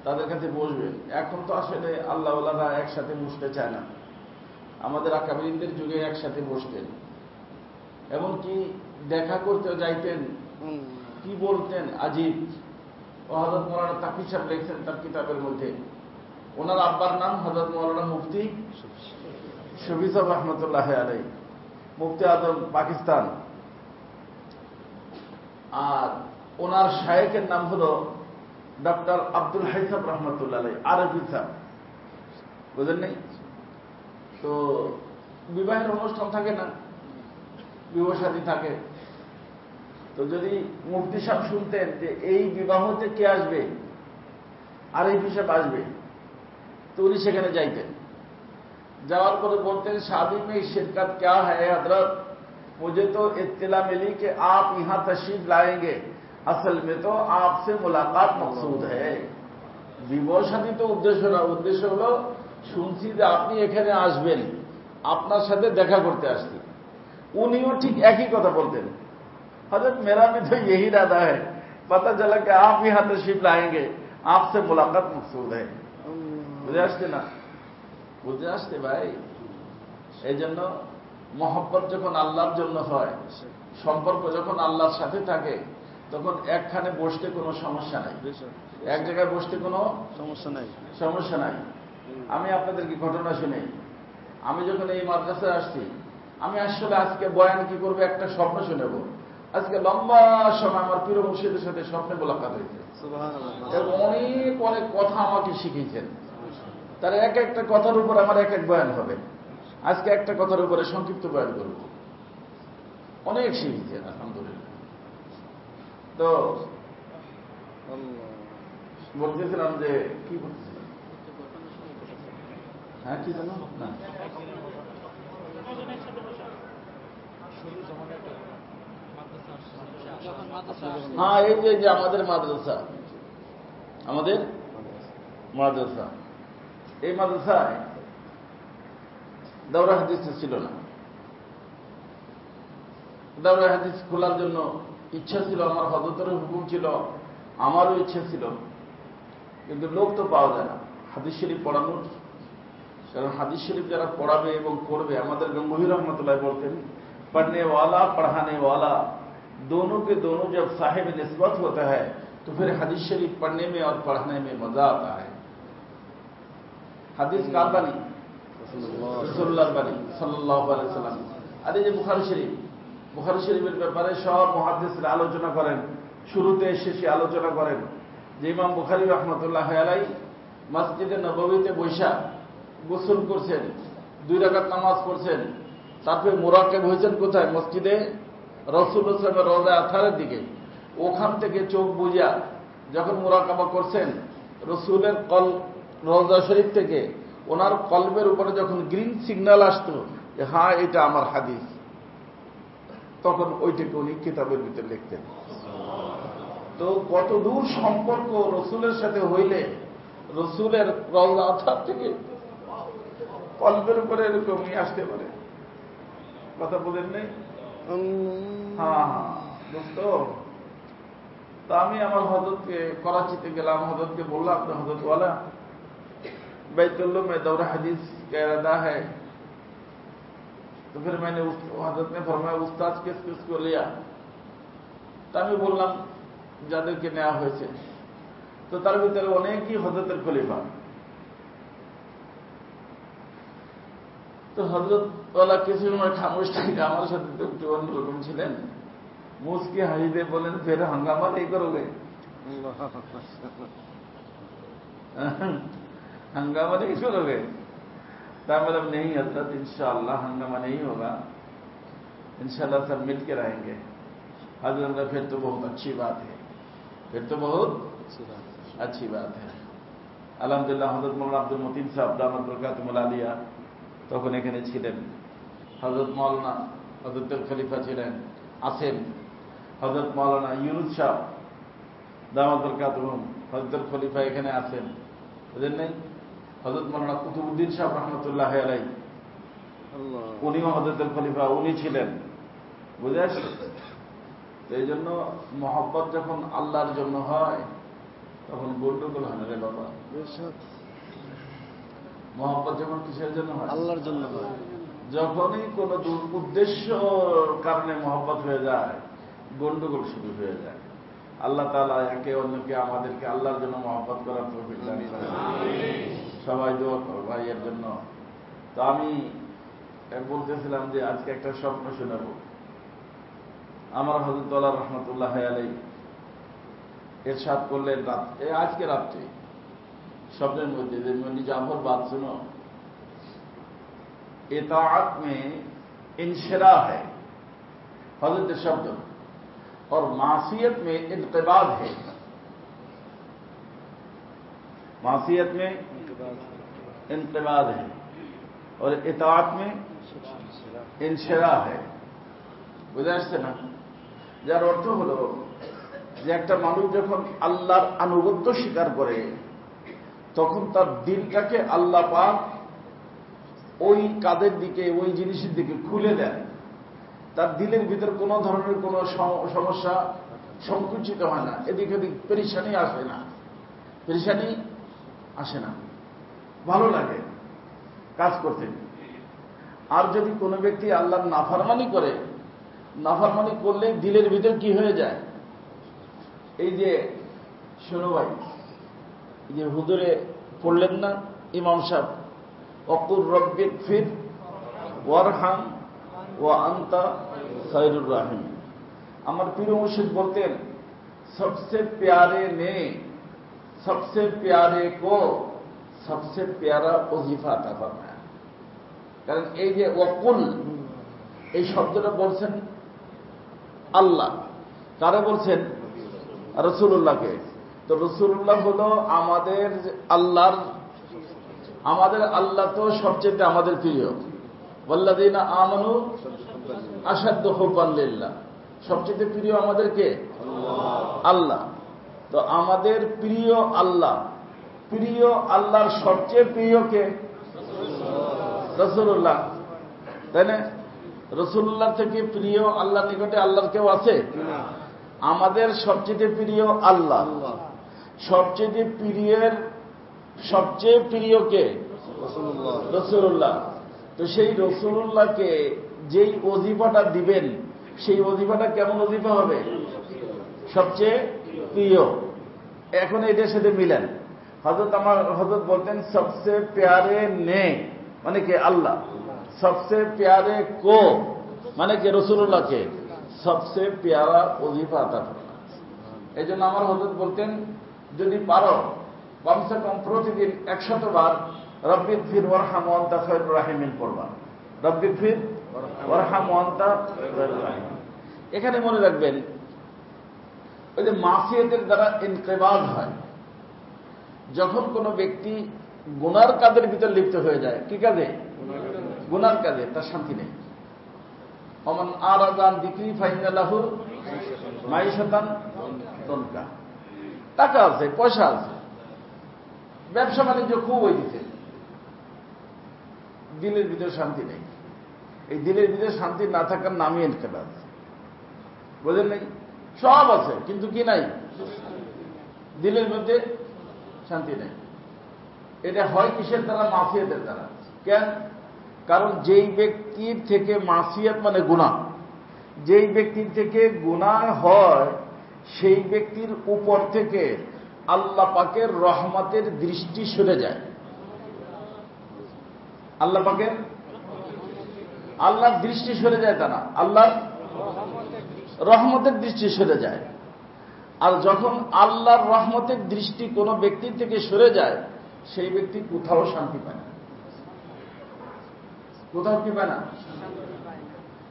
তাদের কাছে বসবেন। এখন তো আসলে আল্লাহওয়ালারা একসাথে বসতে চায় না। আমাদের আকাবিরদের যুগে একসাথে বসতেন, এমনকি দেখা করতে যাইতেন, কি বলতেন আজীব। হযরত মাওলানা তাকি সাহেব লিখছেন তার কিতাবের মধ্যে, ওনার আব্বার নাম হযরত মাওলানা মুফতি শফি সাহেব রহমতুল্লাহ আলাইহি, মুফতি আজম পাকিস্তান। আর ওনার শায়েখের নাম হলো ডক্টর আব্দুল হাই সাহেব রহমতুল্লাহ আলাইহি, আরবি সাহেব, বুঝলেন নাই? তো বিবাহের অনুষ্ঠান থাকে না, বিবাহ শাদী থাকে, তো যদি মুফতি সাহেব শুনতেন যে এই বিবাহতে কে আসবে, আর এই হিসাব আসবে, তো উনি সেখানে যাইতেন। যাওয়ার পরে বলতেন शादी में शिरकत क्या है हजरत, मुझे तो इत्तला मिली कि आप यहां तशरीफ लाएंगे, असल में तो आपसे मुलाकात मकसूद है। বিবাহ শাদী তো উদ্দেশ্য না, উদ্দেশ্য হলো শুনছি যে আপনি এখানে আসবেন, আপনার সাথে দেখা করতে আসছি। উনিও ঠিক একই কথা বলতেন, हजरत मेरा भी तो यही इरादा है, पता चला कि आप यहां तशरीफ लाएंगे, आपसे मुलाकात मकसूद है। বুঝে আসছে না? বুঝে আসছে ভাই? এই জন্য মহব্বত যখন আল্লাহর জন্য হয়, সম্পর্ক যখন আল্লাহর সাথে থাকে, তখন একখানে বসতে কোনো সমস্যা নাই, এক জায়গায় বসতে কোনো সমস্যা নাই। আমি আপনাদেরকে ঘটনা শুনি। আমি যখন এই মাদ্রাসায় আসছি, আমি আসলে আজকে বয়ান কি করবো একটা স্বপ্ন শুনেব। আজকে লম্বা সময় আমার প্রিয় মুর্শিদের সাথে স্বপ্নে মোলাকাত হয়েছে, অনেক অনেক কথা আমাকে শিখিয়েছেন। তার এক একটা কথার উপর আমার এক এক বয়ান হবে। আজকে একটা কথার উপরে সংক্ষিপ্ত বয়ান করব, অনেক শিখিয়েছেন আলহামদুলিল্লাহ। তো বলতেছিলাম যে কি বলতেছিলাম, হ্যাঁ কি জানো না, হ্যাঁ এই যে আমাদের মাদ্রাসা, আমাদের মাদ্রাসা, এই মাদ্রাসায় দাওরা হাদিস ছিল না। দাওরা হাদিস খোলার জন্য ইচ্ছা ছিল আমার, হযরতের হুকুম ছিল, আমারও ইচ্ছা ছিল। কিন্তু লোক তো পাওয়া যায় না হাদিস শরীফ পড়ানোর। কারণ হাদিস শরীফ যারা পড়াবে এবং পড়বে, আমাদের গঙ্গোহী রহমতুল্লাহ বলতেন, पढ़ने वाला पढ़ाने वाला दोनों के दोनों जब साहिब निस्बत होता है तो फिर हदीस शरीफ पढ़ने में और पढ़ाने में मजा आता है। हदीस कार बानी रसूलुल्लाह बानी সাল্লাল্লাহু আলাইহি ওয়াসাল্লাম। আর এই যে বুখারী শরীফের ব্যাপারে সব মুহাদ্দিসরা আলোচনা করেন, শুরুতে শেষে আলোচনা করেন যে ইমাম বুখারী রাহমাতুল্লাহ আলাইহি মসজিদে নববীতে বৈশা গোসল করছেন, 2 রাকাত নামাজ পড়ছেন, তারপরে মুরাক্কাব হয়েছেন কোথায়? মসজিদে রাসূলুল্লাহ সাল্লাল্লাহু আলাইহি ওয়াসাল্লামের রওজা আথারের দিকে। ওখান থেকে চোখ বুজা যখন মুরাকাবা করছেন, রসুলের রওজা শরীফ থেকে ওনার কলবের উপরে যখন গ্রিন সিগন্যাল আসতো যে হ্যাঁ এটা আমার হাদিস, তখন ওইটাকে উনি কিতাবের ভিতরে লিখতেন। তো কত দূর সম্পর্ক রসুলের সাথে হইলে রসুলের রওজা আথার থেকে কলবের উপরে এরকমই আসতে পারে। কথা বলেন নেই? হ্যাঁ দোস্ত, তো আমি আমার হযরতকে कराची গেলাম, হযরতকে বললাম আপনি হযরত वाला बैतुल्लाह में दौरा हदीस का इरादा है। तो फिर मैंने हजरत ने फरमाया उस्ताद किस किस को लिया? तो আমি বললাম যাদেরকে নেওয়া হয়েছে। তো তার ভিতরে অনেকই হযরতের খলিফা। তো হযরত ওয়ালা কিছু সময় খামোশ থেকে আমার সাথে তো একটু অন্যরকম ছিলেন, মুস্কি হাসি দিয়ে বলেন ফের হাঙ্গামা नहीं करोगे? हंगामा नहीं करोगे? मतलब नहीं हजरत, इंशाअल्लाह हंगामा नहीं होगा, इंशाअल्लाह सब मिल के रहेंगे। हजरत फिर तो बहुत अच्छी बात है, फिर तो बहुत अच्छी बात है। আলহামদুলিল্লাহ হযরত মাওলানা আব্দুল মতিন সাহেব দামাত বরকাতুহুল আলিয়া তখন এখানে ছিলেন। হযরত মাওলানা হযরতের খলিফা ছিলেন আছেন। হযরত মাওলানা ইউনুস সাহেব দামাত বরকাতুহুম হযরতের খলিফা এখানে আছেন, বুঝলেন নাই? হযরত মাওলানা কুতুবউদ্দিন সাহেব রহমতুল্লাহ আলাইহি উনিও হযরতের খলিফা, উনি ছিলেন। বুঝে আসছে? এই জন্য মহব্বত যখন আল্লাহর জন্য হয় তখন গন্ডগোল হয় না রে বাবা। মহব্বত যখন কিসের জন্য হয়? আল্লাহর জন্য হয়। যখনই কোন উদ্দেশ্যর কারণে মহব্বত হয়ে যায়, গন্ডগোল শুরু হয়ে যায়। আল্লাহ তাআলা একে অন্যকে আমাদেরকে আল্লাহর জন্য মহব্বত করার তৌফিক দান করেন। সবাই দোয়া করো ভাইয়ের জন্য। তো আমি বলতেছিলাম যে আজকে একটা স্বপ্ন শোনাবো। আমার হযরত আল্লাহ রহমতুল্লাহ আলাইহি इरशाद করলেন আজকে রাত্রে স্বপ্নের মধ্যে যে মনি জাফর बात सुनो, इताअत में इंशिरा है हजरत शब्द, और मासियत में इनक़िबाद है। मासियत में इनक़िबाद है और इताअत में इंशिरा है। বুঝে আসছে না? যার অর্থ হলো যে একটা মানুষ যখন আল্লাহর আনুগত্য স্বীকার করে তখন তার দিলটাকে আল্লাহ পাক ওই কাজের দিকে, ওই জিনিসের দিকে খুলে দেন। তার দিলের ভিতর কোনো ধরনের কোনো সমস্যা সংকুচিত হয় না, এদিক ওদিক পেরেশানি আসে না, পেরেশানি আসে না, ভালো লাগে কাজ করতে। আর যদি কোনো ব্যক্তি আল্লাহর নাফরমানি করে, নাফরমানি করলে দিলের ভিতর কি হয়ে যায়? এই যে শোনো ভাই, এই যে হুজুরে পড়লেন না ইমাম সাহেব, অকুর রব্বিগফির ওয়ারহাম ওয়া আনতা খায়রুর রাহিম। আমার পীর মুর্শিদ বলতেন सबसे प्यारे ने सबसे प्यारे को सबसे प्यारा ওজিফা আতা ফরমায়া। কারণ এই যে ওয়াকুল এই শব্দটা বলছেন আল্লাহ, কারে বলছেন? রাসূলুল্লাহকে। তো রাসূলুল্লাহ হলো আমাদের আল্লাহ তো সবচেয়ে আমাদের প্রিয়। ওয়াল্লাযীনা আমানু আশাদ্দু হুব্বান লিল্লাহ, সবচেয়ে প্রিয় আমাদেরকে আল্লাহ। তো আমাদের প্রিয় আল্লাহ, প্রিয় আল্লাহর সবচেয়ে প্রিয়কে রাসূলুল্লাহ, তাই না? রাসূলুল্লাহ থেকে প্রিয় আল্লাহর নিকটে আল্লাহর কেউ আছে? আমাদের সবচেয়ে প্রিয় আল্লাহ, সবচেয়ে প্রিয়কে রাসূলুল্লাহ। তো সেই রাসূলুল্লাহকে যেই ওজিফাটা দিবেন, সেই ওজিফাটা কেমন ওজিফা হবে? সবচেয়ে প্রিয়। এখন এটার সাথে মিলেন। হযরত বলতেন সবচেয়ে প্যারে নে মানে কে? আল্লাহ। সবচেয়ে প্যারে কো মানে কে? রাসূলুল্লাহকে সবচেয়ে প্যারা ওজিফা আতা করনা। এই জন্য আমার হযরত বলতেন, যদি পারো কমসে কম প্রতিদিন 100 বার রব্বিগফির ওয়ারহাম ওয়া আনতা খায়রুর রাহিমিন পড়বা। রব্বিগফির ওয়ারহাম ওয়া আনতা খায়রুর রাহিমিন। এখানে মনে রাখবেন, ওই যে মাসিয়াতের দ্বারা ইনকিবাদ হয়, যখন কোনো ব্যক্তি গুনার কাজের ভিতর লিপ্ত হয়ে যায়। কি কাজে? গুনার কাজে। তার শান্তি নেই। ওমান আরাদা আন যিকরি ফাইন্না লাহু মাইশাতান দনকা। টাকা আছে, পয়সা আছে, ব্যবসা বাণিজ্য খুব হইতেছে, দিলের ভিতরে শান্তি নেই। এই দিলের ভিতরে শান্তি না থাকার নামই ইনকিবাদ। বোঝেন নাই? সব আছে কিন্তু কি নাই? দিলের মধ্যে শান্তি নেই। এটা হয় কিসের দ্বারা? মাসিয়াতের দ্বারা। কেন? কারণ যেই ব্যক্তির থেকে মাসিয়াত মানে গুনাহ, যেই ব্যক্তির থেকে গুনাহ হয়, সেই ব্যক্তির উপর থেকে আল্লাহ পাকের রহমতের দৃষ্টি সরে যায়। আল্লাহর দৃষ্টি সরে যায়, তা না, আল্লাহর রহমতের দৃষ্টি সরে যায়। আর যখন আল্লাহর রহমতের দৃষ্টি কোনো ব্যক্তির থেকে সরে যায়, সেই ব্যক্তি কোথাও শান্তি পায় না। কোথাও কি পায় না?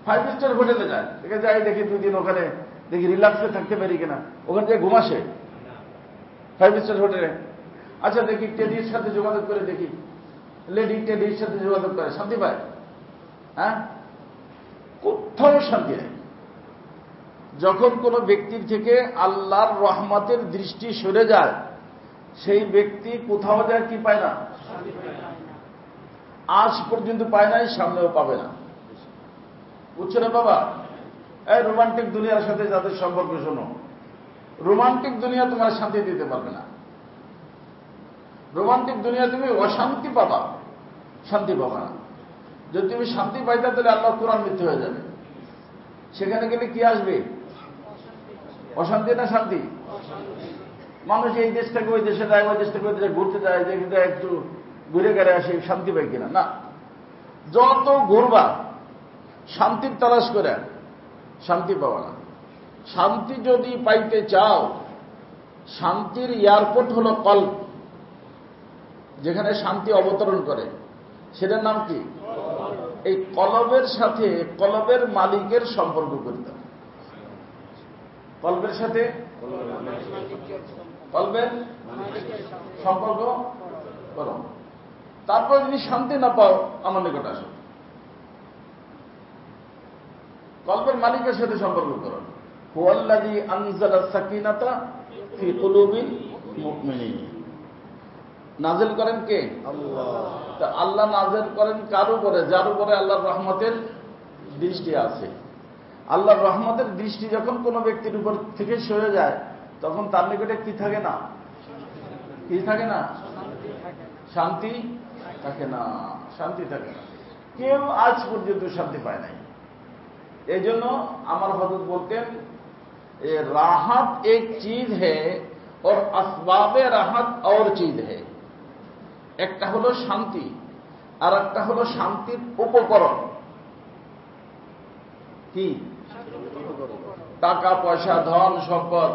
5 স্টার হোটেলে যায়, যাই দেখি 2 দিন ওখানে দেখি রিল্যাক্সে থাকতে পারি কিনা, ওখানে যে ঘুম আসে 5 স্টার হোটেলে। আচ্ছা দেখি টেডির সাথে যোগাযোগ করে দেখি, লেডি টেডির সাথে যোগাযোগ করে শান্তি পায়? হ্যাঁ, কোথাও শান্তি নেই। যখন কোনো ব্যক্তির থেকে আল্লাহর রহমতের দৃষ্টি সরে যায়, সেই ব্যক্তি কোথাও যায় কি পায় না? আজ পর্যন্ত পায় নাই, সামনেও পাবে না। বুঝছো না বাবা? এই রোমান্টিক দুনিয়ার সাথে যাদের সম্পর্ক, শোনো, রোমান্টিক দুনিয়া তোমার শান্তি দিতে পারবে না। রোমান্টিক দুনিয়া তুমি অশান্তি পাবা, শান্তি পাবা না। যদি তুমি শান্তি পাইতা তাহলে আল্লাহ কোরআন মৃত্যু হয়ে যাবে। সেখানে গেলে কি আসবে? অশান্তি না শান্তি? মানুষ এই দেশ থেকে ওই দেশে যায়, ওই দেশ থেকে ওই দেশে ঘুরতে যায়, যে একটু ঘুরে গেলে আসে, শান্তি পাই কিনা? না, যত ঘুরবা শান্তির তালাশ করে শান্তি পাওয়া না। শান্তি যদি পাইতে চাও, শান্তির এয়ারপোর্ট হলো কল্ব, যেখানে শান্তি অবতরণ করে, সেটার নাম কি? এই কলবের সাথে কলবের মালিকের সম্পর্ক করতে হবে। কলবের সাথে কলবের সম্পর্ক করো, তারপর যদি শান্তি না পাও আমার নিকট আসো। কলবের মালিকের সাথে সম্পর্ক করো। হুয়াল্লাযী আনজালা সাকিনাতা ফি কুলুবিল মুমিনিন। নাযিল করেন কে? আল্লাহ। আল্লাহ নাযিল করেন কার উপরে? যার উপরে আল্লাহর রহমতের দৃষ্টি আছে। আল্লাহর রহমতের দৃষ্টি যখন কোনো ব্যক্তির উপর থেকে সরে যায়, তখন তার নিকটে কি থাকে না? কি থাকে না? শান্তি থাকে না। শান্তি থাকে না। কেউ আজ পর্যন্ত শান্তি পায় নাই। এই জন্য আমার হযরত বলতেন, রাহত এক চিজ है और আসবাব রাহত और চিজ है। একটা হলো শান্তি, আর একটা হলো শান্তির উপকরণ। কি? টাকা পয়সা, ধন সম্পদ,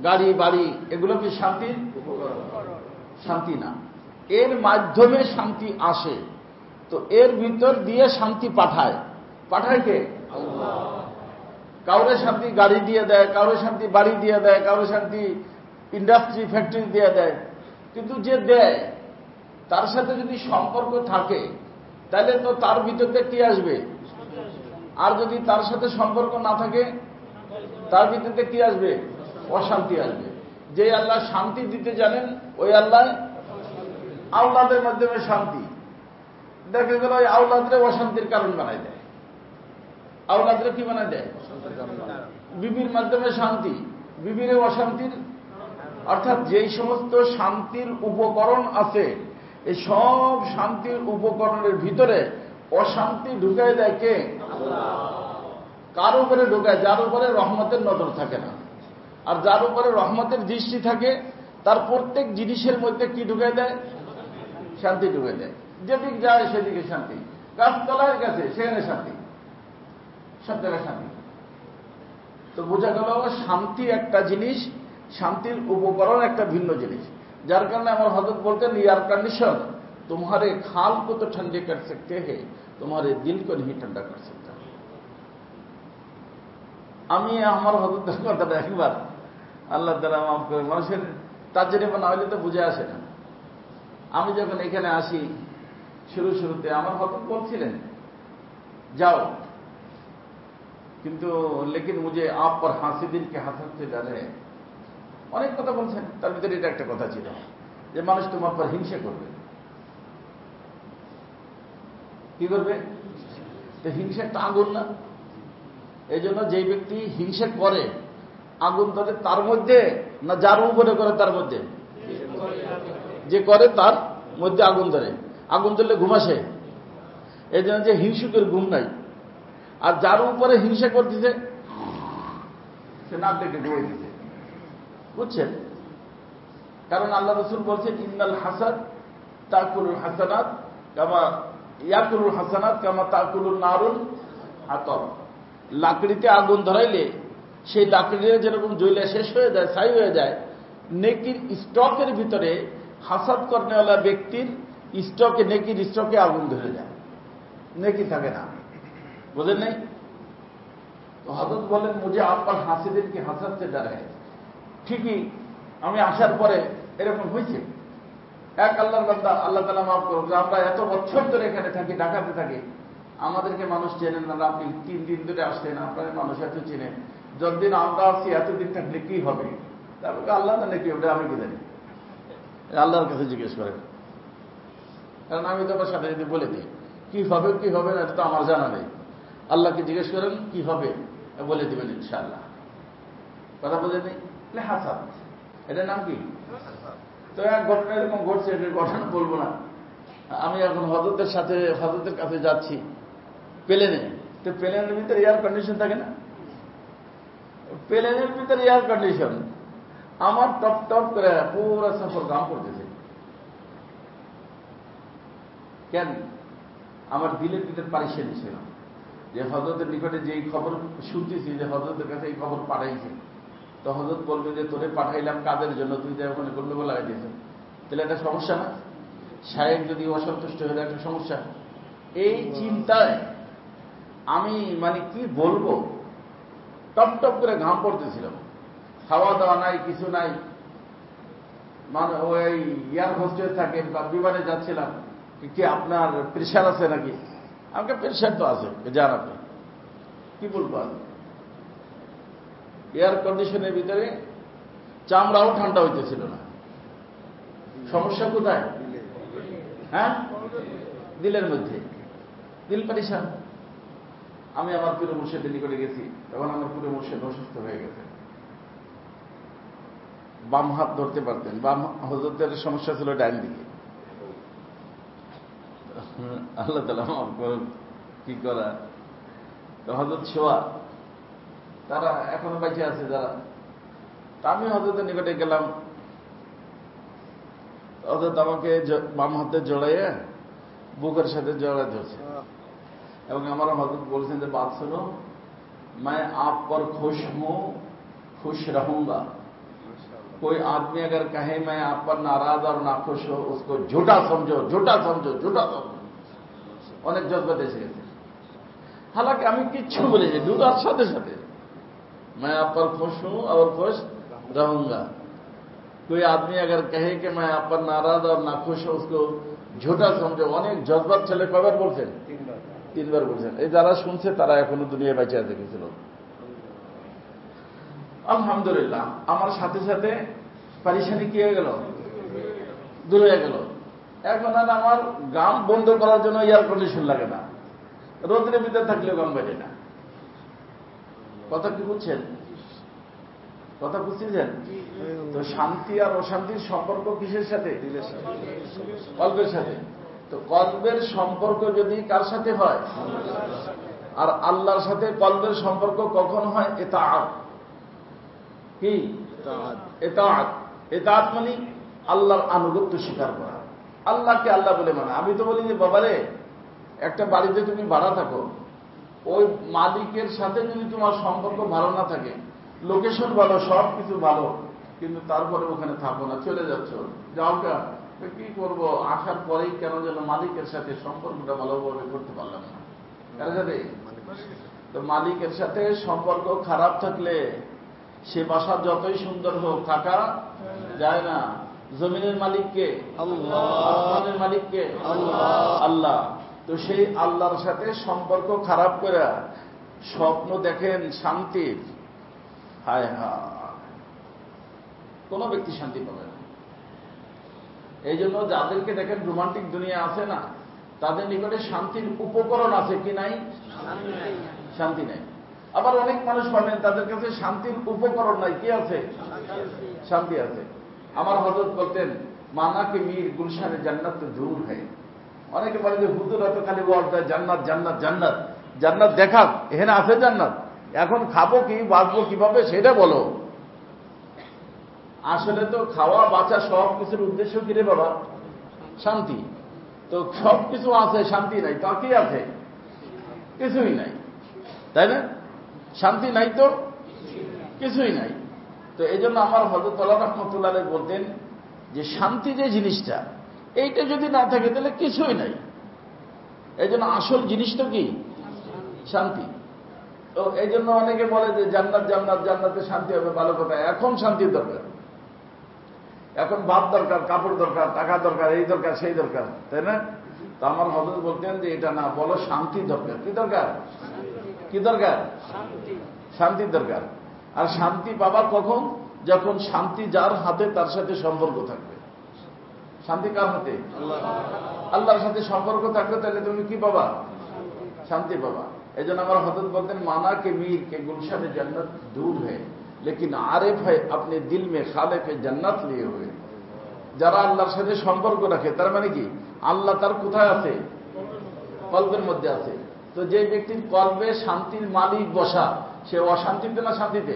গাড়ি বাড়ি, এগুলো কি শান্তির উপকরণ? শান্তি না। এর মাধ্যমে শান্তি আসে, তো এর ভিতর দিয়ে শান্তি পাঠায়। পাঠায় কে? আল্লাহ। কাউরে শান্তি গাড়ি দিয়ে দেয়, কাউরে শান্তি বাড়ি দিয়ে দেয়, কাউরে শান্তি ইন্ডাস্ট্রি ফ্যাক্টরি দিয়ে দেয়। কিন্তু যে দেয় তার সাথে যদি সম্পর্ক থাকে, তাহলে তো তার ভিতরে কি আসবে? আর যদি তার সাথে সম্পর্ক না থাকে, তার ভিতরে কি আসবে? অশান্তি আসবে। যে আল্লাহ শান্তি দিতে জানেন, ওই আল্লাহ আওলাদের মাধ্যমে শান্তি দেখে গেল, ওই আওলাদরে অশান্তির কারণ বানায় দেয়। আওলাদরে কি বানায় দেয়? বিবির মাধ্যমে শান্তি, বিবিরে অশান্তির অর্থাৎ যেই সমস্ত শান্তির উপকরণ আছে এই সব শান্তির উপকরণের ভিতরে অশান্তি ঢুকায় দেয় কে? কার উপরে ঢুকায়? যার উপরে রহমতের নজর থাকে না। আর যার উপরে রহমতের দৃষ্টি থাকে তার প্রত্যেক জিনিসের মধ্যে কি ঢুকায় দেয়? শান্তি ঢুকায় দেয়। যেদিক যায় সেদিকে শান্তি, গাছতলার কাছে সেখানে শান্তি, সব জায়গায় শান্তি। তো বোঝা গেল শান্তি একটা জিনিস, শান্তির উপকরণ একটা ভিন্ন জিনিস। যার কারণে আমার হযরত বলতেন এয়ার কন্ডিশন तुम्हारे खाल को तो ठंडे कर सकते हैं, तुम्हारे दिल को नहीं ठंडा कर सकता। আমি আমার হযরতের কথাটা একবার আল্লাহ তাআলা মাফ করে, মানুষের তাজরিবা না হলে তো বুঝে আসে না। আমি যখন এখানে আসি শুরুতে আমার হযরত বলছিলেন যাও, কিন্তু লেকিন মুঝে আপ পর হাসি দিল কে হাসদ সে ডর है। অনেক কথা বলছেন, তার ভিতরে এটা একটা কথা ছিল যে মানুষ তোমার পর হিংসা করবে। কি করবে? তো হিংসা একটা আগুন না? এই জন্য যেই ব্যক্তি হিংসা করে আগুন ধরে তার মধ্যে না যার উপরে করে তার মধ্যে? যে করে তার মধ্যে আগুন ধরে। আগুন ধরলে ঘুম আসে। এই জন্য যে হিংসুকের ঘুম নাই। আর যার উপরে হিংসা করতেছে সে নাক ডেকে ঘুমিয়ে দিচ্ছে। বুঝছেন? কারণ আল্লাহ রাসূল বলছেন ইন্নাল হাসাদ তাকুলুল হাসানাত কামা ইয়াকুলুল হাসানাত কামা তাকুলুন নারুল হাতব। লাকড়িতে আগুন ধরাইলে সেই লাকড়িতে যেরকম জ্বলে শেষ হয়ে যায়, ছাই হয়ে যায়, নেকির স্টকের ভিতরে হাসাদ করনেওয়ালা ব্যক্তির স্টকে, নেকির স্টকে আগুন ধরে যায়, নেকি থাকে না। বুঝেন নাই? তো হযরত বলেন মুঝে আপনার হাসিদিন কি হাসাদ সে ডর है। ঠিকই আমি আসার পরে এরকম হয়েছে। এক আল্লাহর বান্দা, আল্লাহ তাআলা মাফ করুক, আমরা এত বছর ধরে এখানে থাকি, ঢাকাতে থাকি, আমাদেরকে মানুষ চেনেন না। আপনি 3 দিন ধরে আসছেন, আপনার মানুষ এত চেনেন। যতদিন আমরা আসছি এতদিন থাকলে কি হবে? তারপরে আল্লাহ জানে কি হবে, আমি কি জানি। আল্লাহর কাছে জিজ্ঞেস করেন। কারণ আমি তো আমার সাথে যদি বলে দিই কি হবে কি হবে না এটা তো আমার জানা নেই। আল্লাহকে জিজ্ঞেস করেন কি হবে, বলে দিবেন ইনশাআল্লাহ। কথা বলে নেই হাসাদ, এটার নাম কি? তো এক ঘটনা এরকম ঘটছে, এটার ঘটনা বলবো না। আমি এখন হযরতের কাছে যাচ্ছি প্লেনে। তো প্লেনের ভিতরে এয়ার কন্ডিশন থাকে না? প্লেনের ভিতরে এয়ার কন্ডিশন, আমার টপ টপ করে পুরো সফর গাম করতেছে। কেন? আমার দিলের ভিতরে পারিশানি ছিল যে হযরতের নিকটে যেই খবর শুনতেছি যে হযরতের কাছে এই খবর পাঠাইছে, তো হযরত বলবে যে তোরে পাঠাইলাম কাদের জন্য, তুই তো ওখানে গন্ডগোল লাগাই দিয়েছ, তাহলে একটা সমস্যা না? সাহেব যদি অসন্তুষ্ট হয়ে একটা সমস্যা। এই চিন্তায় আমি মানে কি বলবো, টপ টপ করে ঘাম পড়তেছিলাম। খাওয়া দাওয়া নাই, কিছু নাই। মানে ওই এয়ার হোস্টেস থাকে বা বিমানে যাচ্ছিলাম, কি আপনার প্রেশার আছে নাকি? আমাকে প্রেশার তো আছে, যান আপনি। কি বলবো? এয়ার কন্ডিশনের ভিতরে চামড়াও ঠান্ডা হইতেছিল না। সমস্যা কোথায়? হ্যাঁ, দিলের মধ্যে। দিল পরিশান। আমি আমার প্রিয় মুর্শিদের নিকটে গেছি, তখন আমার প্রিয় মুর্শিদ অসুস্থ হয়ে গেছে। বাম হাত ধরতে পারতেন, বাম হযরতের সমস্যা ছিল ডাইন দিকে। আল্লাহ তাআলা মাফ করুন, কি করা। হযরত শোয়া, তারা এখনো বেঁচে আছে যারা। আমি হযরতের নিকটে গেলাম, হযরত আমাকে বাম হাতে জড়াইয়া বুকের সাথে জড়াই ধরছে এবং আমার হযরত বলছেন যে বাত শুনো, मैं आप पर खुश हूं, खुश रहूंगा। कोई आदमी अगर कहे मैं आप पर नाराज और नाखुश हो, उसको झूठा समझो, झूठा समझो, झूठा समझो। অনেক জজবাত এসে গেছে। হালাকি আমি কিচ্ছু বলিনি, ঢুকার সাথে সাথে मैं आप पर खुश हूं और खुश रहूंगा। कोई आदमी अगर कहे कि मैं आप पर नाराज और नाखुश हो, उसको झूठा समझो। অনেক জজবাত ছেলে কয়বার বলছেন? 3 বার বলছেন। এই যারা শুনছে তারা এখনো দুনিয়ায় বেঁচে আছে কিছু। আলহামদুলিল্লাহ, আমার সাথে সাথে পারিশানি কি হয়ে গেল? দূর হয়ে গেল। এখন আর আমার গাম বন্ধ করার জন্য এয়ার কন্ডিশন লাগে না, রোদের ভিতরে থাকলেও গাম বাজে না। কথা কি বুঝছেন? কথা বুঝতেছেন? তো শান্তি আর অশান্তির সম্পর্ক কিসের সাথে? কলবের সাথে। তো কলবের সম্পর্ক যদি কার সাথে হয়? আর আল্লাহর সাথে কলবের সম্পর্ক কখন হয়? ইতাআত। কি ইতাআত? ইতাআত মানে আল্লাহর আনুগত্য স্বীকার করা, আল্লাহকে আল্লাহ বলে মানে। আমি তো বলি যে বাবারে, একটা বাড়িতে তুমি ভাড়া থাকো, ওই মালিকের সাথে যদি তোমার সম্পর্ক ভালো না থাকে, লোকেশন ভালো, সব কিছু ভালো, কিন্তু তারপরে ওখানে থাকো না, চলে যাচ্ছ, যাও কা, কি করবো, আসার পরেই কেন যেন মালিকের সাথে সম্পর্কটা ভালোভাবে করতে পারলাম না। কার সাথে? তো মালিকের সাথে সম্পর্ক খারাপ থাকলে সে বাসা যতই সুন্দর হোক, থাকা যায় না। জমিনের মালিককে আল্লাহ, আসমানের মালিককে আল্লাহ। তো সেই আল্লাহর সাথে সম্পর্ক খারাপ করে স্বপ্ন দেখেন শান্তির, হায় হায়, কোন ব্যক্তি শান্তি পাবে না। এই জন্য যাদেরকে দেখেন রোমান্টিক দুনিয়া আছে না, তাদের নিকটে শান্তির উপকরণ আছে কি নাই? শান্তি নাই। আবার অনেক মানুষ পাবেন তাদের কাছে শান্তির উপকরণ নাই, কি আছে? শান্তি আছে। আমার হযরত বলতেন, মানা কে মীর গুলশানে জান্নাত তো দূর হয়। অনেকে বলে যে হুজুর এত খালি ওয়াজ দেয়, জান্নাত জান্নাত জান্নাত। জান্নাত দেখা, এখানে আছে জান্নাত, এখন খাবো কি, বাঁচবো কিভাবে সেটা বলো। আসলে তো খাওয়া বাঁচা সব কিছুর উদ্দেশ্য কি রে বাবা? শান্তি। তো সব কিছু আছে, শান্তি নাই, তা কি আছে? কিছুই নাই, তাই না? শান্তি নাই তো কিছুই নাই। তো এই জন্য আমার হযরত আল্লাহ রাহমাতুল্লাহ আলাইহি বলতেন যে শান্তি যে জিনিসটা, এইটা যদি না থাকে তাহলে কিছুই নাই। এই জন্য আসল জিনিস তো কি? শান্তি। তো এই জন্য অনেকে বলে যে জান্নাত জান্নাত, জান্নাতে শান্তি হবে, ভালো কথা। এখন শান্তির দরকার, এখন ভাত দরকার, কাপড় দরকার, টাকা দরকার, এই দরকার, সেই দরকার, তাই না? তো আমার হযরত বলতেন যে এটা না, বলো শান্তি দরকার। কি দরকার? কি দরকার? শান্তির দরকার। আর শান্তি পাবা কখন? যখন শান্তি যার হাতে তার সাথে সম্পর্ক থাকবে। শান্তি কার হাতে? আল্লাহর সাথে সম্পর্ক থাকবে, তাহলে তুমি কি পাবা? শান্তি পাবা। এই জন্য আমার হযরত বলতেন, মানা কে मीर के गुलशन जन्नत दूर है लेकिन आरिफ है अपने दिल में खालिक जन्नत लिए हुए। যারা আল্লাহর সাথে সম্পর্ক রাখে, তার মানে কি আল্লাহ তার কোথায় আছে? কলবের মধ্যে আছে। তো যে ব্যক্তির কলবে শান্তির মালিক বসা, সে অশান্তিতে না শান্তিতে?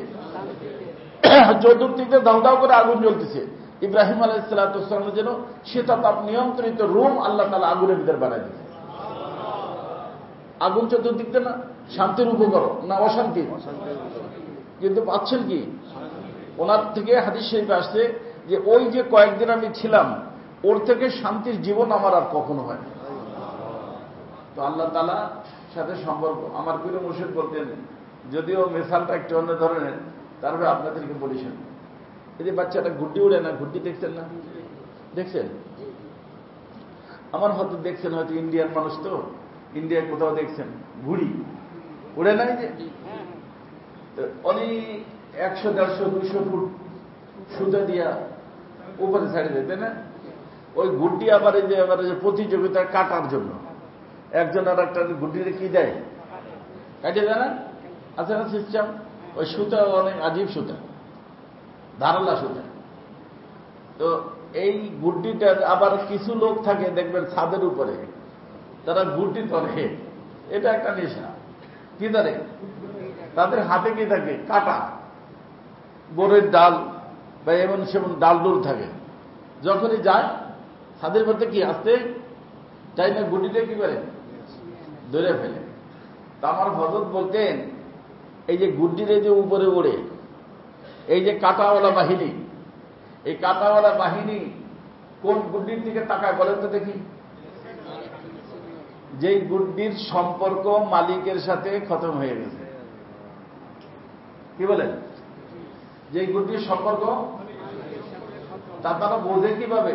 চতুর্দিকে দাউ দাউ করে আগুন জ্বলতেছে, ইব্রাহিম আলাইহিস সালাম যেন শীতাতাপ নিয়ন্ত্রিত রুম আল্লাহ তাআলা আগুনের ভিতর বানায় দিয়েছে। আগুন চতুর্দিকে না শান্তির উপকরণ না অশান্তির? কিন্তু পাচ্ছেন কি? ওনার থেকে হাদিস শরীফে আসছে যে ওই যে কয়েকদিন আমি ছিলাম, ওর থেকে শান্তির জীবন আমার আর কখনো হয় না। তো আল্লাহ তাআলা সাথে সম্পর্ক। আমার প্রিয় মুর্শিদ বলতেন, যদিও মেসালটা একটু অন্য ধরনের, তারপরে আপনাদেরকে বলিছেন, এই যে বাচ্চাটা ঘুরটি উড়ে না, ঘুরটি দেখছেন না? দেখছেন? আমার হয়তো দেখছেন, হয়তো ইন্ডিয়ান মানুষ, তো ইন্ডিয়ায় কোথাও দেখছেন ঘুড়ি উড়ে নাই যে, অনেক 100, 150, 200 ফুট সুতা দিয়া উপরে ছাড়ি দেয়, তাই না? ওই ঘুড়ি আবার এই যে প্রতিযোগিতা কাটার জন্য একজন আর একটা ঘুড়িতে কি দেয়, কাটিয়ে দেয় না? আছে না সিস্টেম? ওই সুতা অনেক আজীব সুতা, ধারালা সুতা। তো এই গুড্ডিটা আবার কিছু লোক থাকে দেখবেন ছাদের উপরে, তারা গুড্ডি ধরে, এটা একটা নেশা। কি ধরে? তাদের হাতে কি থাকে? কাটা, বরের ডাল বা এমন সেমন ডাল ডুল থাকে। যখনই যায় ছাদের মধ্যে কি আসতে চাই না, গুড্ডিটা কি করে ধরে ফেলে। তা আমার হযরত বলতেন, এই যে গুড্ডিরে যে উপরে ওড়ে, এই যে কাটাওয়ালা বাহিনী, এই কাটাওয়ালা বাহিনী কোন গুড্ডির দিকে তাকায় বলেন তো দেখি? যেই গুড্ডির সম্পর্ক মালিকের সাথে খতম হয়ে গেছে। কি বলেন? যেই গুড্ডির সম্পর্ক, তা তারা বোঝে কিভাবে?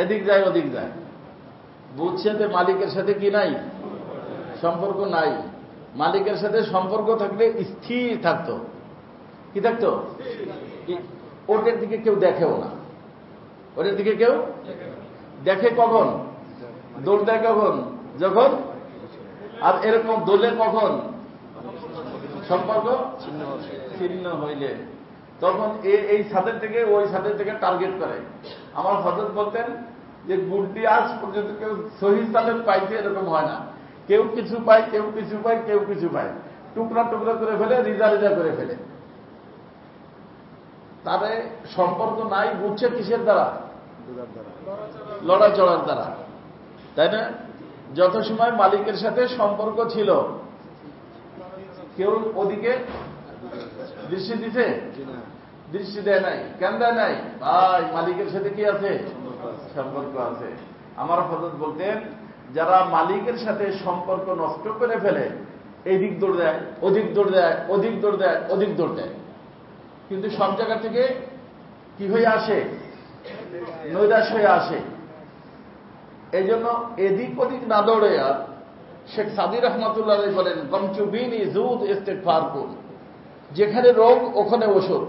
এদিক যায় ওদিক যায়, বুঝছে যে মালিকের সাথে কি নাই, সম্পর্ক নাই। মালিকের সাথে সম্পর্ক থাকলে স্থির থাকতো। কি থাকতো? ওদের দিকে কেউ দেখেও না। ওদের দিকে কেউ দেখে কখন? দৌড় দেয় কখন? যখন। আর এরকম দোলে কখন? সম্পর্ক ছিন্ন হইলে তখন এই ছাদের থেকে ওই ছাদের থেকে টার্গেট করে। আমার হযরত বলতেন যে গুড্ডি আজ পর্যন্ত কেউ সহি সালেম পাইছে এরকম হয় না, কেউ কিছু পায়, কেউ কিছু পায়, কেউ কিছু পায়, টুকরা টুকরা করে ফেলে, রিজা রিজা করে ফেলে। তারে সম্পর্ক নাই বুঝছে কিসের দ্বারা? লড়াচড়ার দ্বারা, তাই না? যত সময় মালিকের সাথে সম্পর্ক ছিল কেউ ওদিকে দৃষ্টি দিছে? দৃষ্টি দেয় নাই। কেন দেয় নাই? ভাই মালিকের সাথে কি আছে? সম্পর্ক আছে। আমার হযরত বলতেন যারা মালিকের সাথে সম্পর্ক নষ্ট করে ফেলে এদিক দৌড় দেয়, ওদিক দৌড় দেয়, ওদিক দৌড় দেয়, ওদিক দৌড় দেয়, কিন্তু সব জায়গা থেকে কি হয়ে আসে? নৈরাশ হয়ে আসে। এই জন্য এদিক ওদিক না দৌড়ে আর শেখ সাদি রহমতুল্লাহ বলেন গমচুবিনী জুদ ইস্তেগফার কুন, যেখানে রোগ ওখানে ওষুধ।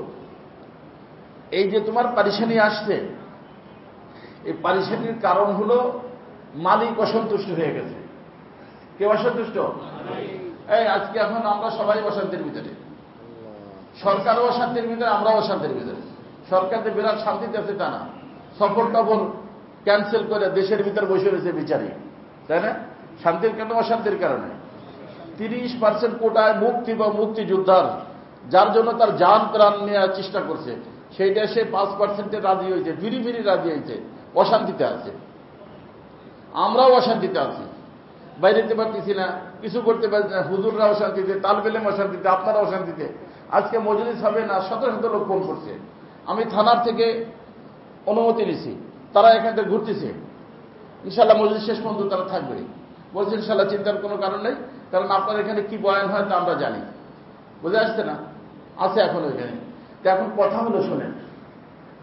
এই যে তোমার পারিশানি আসছে, এই পারিশানির কারণ হলো মালিক অসন্তুষ্ট হয়ে গেছে। কে অসন্তুষ্ট? এই আজকে এখন আমরা সবাই অশান্তির ভিতরে, সরকারও অশান্তির ভিতরে, আমরাও অশান্তির ভিতরে। সরকার যে বিরাট শান্তিতে আছে তা না, সফর টফর ক্যান্সেল করে দেশের ভিতর বসে রয়েছে বিচারি, তাই না? শান্তির কেন? অশান্তির কারণে। 30% কোটায় মুক্তি বা মুক্তিযোদ্ধার, যার জন্য তার জান প্রাণ নেওয়ার চেষ্টা করছে, সেইটা সে 5%-এ রাজি হয়েছে, ফিরি ফিরি রাজি হয়েছে, অশান্তিতে আছে। আমরাও অশান্তিতে আছি, বাইরে যেতে পারতেছি না, কিছু করতে পারছি না, হুজুররা অশান্তিতে, তালবেলেম অশান্তিতে, আপনারা অশান্তিতে। আজকে মজলিস হবে না, শত শত লোক ফোন করছে। আমি থানার থেকে অনুমতি নিছি, তারা এখান থেকে ঘুরতেছে। ইনশাল্লাহ মজলিস শেষ পর্যন্ত তারা থাকবে। বলছে ইনশাল্লাহ, চিন্তার কোনো কারণ নেই, কারণ আপনার এখানে কি বয়ান হয় তা আমরা জানি। বুঝে আসছে না? আছে এখন ওইখানে। তো এখন কথা হলো, শোনেন,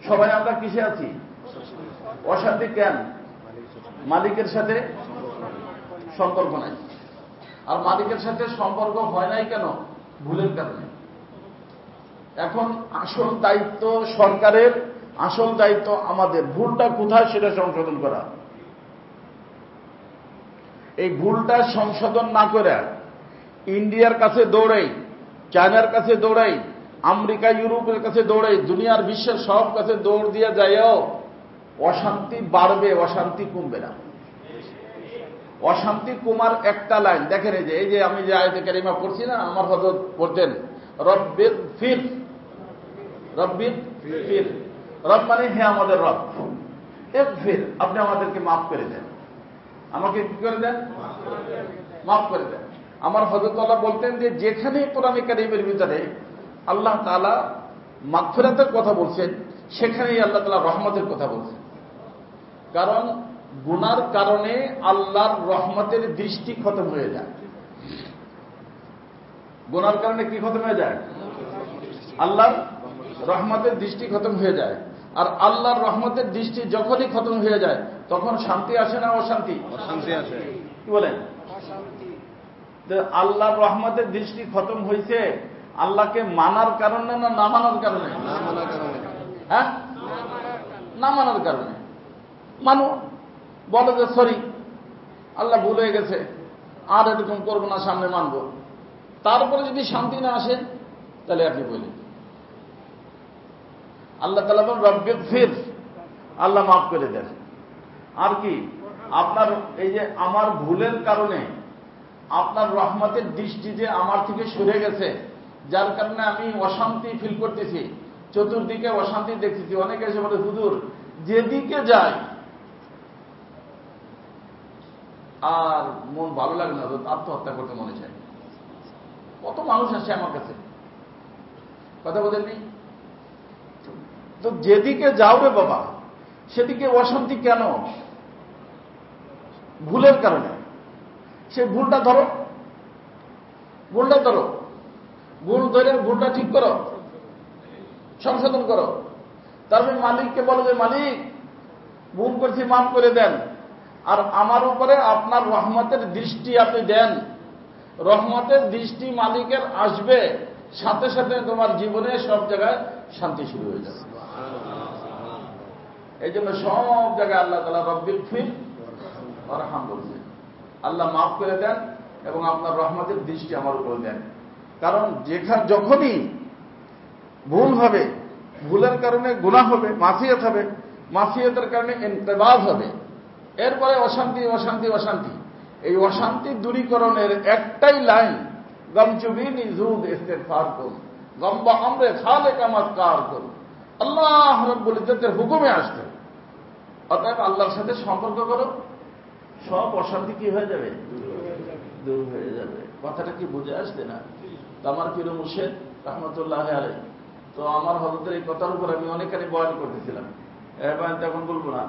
সবাই আমরা কিসে আছি? অশান্তি কেন? মালিকের সাথে সম্পর্ক নাই। আর মালিকের সাথে সম্পর্ক হয় নাই কেন? ভুলের কারণে। এখন আসল দায়িত্ব সরকারের, আসল দায়িত্ব আমাদের। ভুলটা কোথায় সেটা সংশোধন করা। এই ভুলটা সংশোধন না করে ইন্ডিয়ার কাছে দৌড়াই, চায়নার কাছে দৌড়াই, আমেরিকা ইউরোপের কাছে দৌড়াই, দুনিয়ার বিশ্বের সব কাছে দৌড় দিয়ে যাইও অশান্তি বাড়বে, অশান্তি কমবে না। অশান্তি কমার একটা লাইন দেখেন, এই যে আমি যে আয়াতে কারিমা পড়ছি না, আমার হযরত পড়তেন রব্বির ফির, রব্বির ফির। রব মানে হে আমাদের রব, এক ফির, আপনি আমাদেরকে মাফ করে দেন। আমাকে কি করে দেন? মাফ করে দেন। আমার হযরত আল্লাহ বলতেন যে যেখানে কোরআনে কারীমের ভিতরে আল্লাহ তাআলা মাগফিরাতের কথা বলছেন, সেখানেই আল্লাহ তাআলা রহমতের কথা বলছেন। কারণ গুনার কারণে আল্লাহর রহমতের দৃষ্টি খতম হয়ে যায়। গুনার কারণে কি খতম হয়ে যায়? আল্লাহর রহমতের দৃষ্টি খতম হয়ে যায়। আর আল্লাহর রহমতের দৃষ্টি যখনই খতম হয়ে যায় তখন শান্তি আসে না অশান্তি? অশান্তি আসে। কি বলেন? আল্লাহর রহমতের দৃষ্টি খতম হয়েছে আল্লাহকে মানার কারণে না না মানার কারণে? না মানার কারণে। হ্যাঁ, না মানার কারণে। মানু বলে যে সরি, আল্লাহ ভুল হয়ে গেছে, আর এরকম করবো না, সামনে মানবো। তারপরে যদি শান্তি না আসে তাহলে আপনি বলেন আল্লাহ তাআলা বলেন রব্বির ফির, আল্লাহ মাফ করে দেন। আর কি আপনার এই যে আমার ভুলের কারণে আপনার রহমতের দৃষ্টি যে আমার থেকে সরে গেছে, যার কারণে আমি অশান্তি ফিল করতেছি, চতুর্দিকে অশান্তি দেখতেছি। অনেকে এসে বলে হুজুর যেদিকে যায় আর মন ভালো লাগে না, আত্মহত্যা করতে মনে চায়। কত মানুষ আসে আমার কাছে, কথা বলেননি তো? যেদিকে যাও রে বাবা, সেদিকে অশান্তি কেন? ভুলের কারণে। সে ভুলটা ধরো, ভুলটা ধরো, ভুল ধরে ভুলটা ঠিক করো, সংশোধন করো। তারপরে মালিককে বলো যে মালিক ভুল করছি, মাফ করে দেন, আর আমার উপরে আপনার রহমতের দৃষ্টি আপনি দেন। রহমতের দৃষ্টি মালিকের আসবে, সাথে সাথে তোমার জীবনে সব জায়গায় শান্তি শুরু হয়ে যাবে। এই জন্য সব জায়গায় আল্লাহ তাআলা রব্বিল ফির ওয়ারহাম বলছেন, আল্লাহ মাফ করে দেন এবং আপনার রহমতের দৃষ্টি আমার উপর দেন। কারণ যখনই ভুল হবে, ভুলের কারণে গুনাহ হবে, মাসিয়ত হবে, মাসিয়তের কারণে ইনকিবাদ হবে, এরপরে অশান্তি অশান্তি অশান্তি। এই অশান্তি দূরীকরণের একটাই লাইন, গমচুবিনী জুদ ইস্তেগফার করুন, গম্বা আমরে খালেক আমাৎকার করুন। আল্লাহ রাব্বুল ইজ্জতের হুকুমে আসতে, অতএব আল্লাহর সাথে সম্পর্ক করো, সব অশান্তি কি হয়ে যাবে? দূর হয়ে যাবে। কথাটা কি বুঝে আসছে না? তো আমার পীর মুর্শিদ রহমতুল্লাহ আলাইহি, তো আমার হযরতের এই কথার উপর আমি অনেকখানি বয়ান করতেছিলাম, বয়ান তখন বলবো না,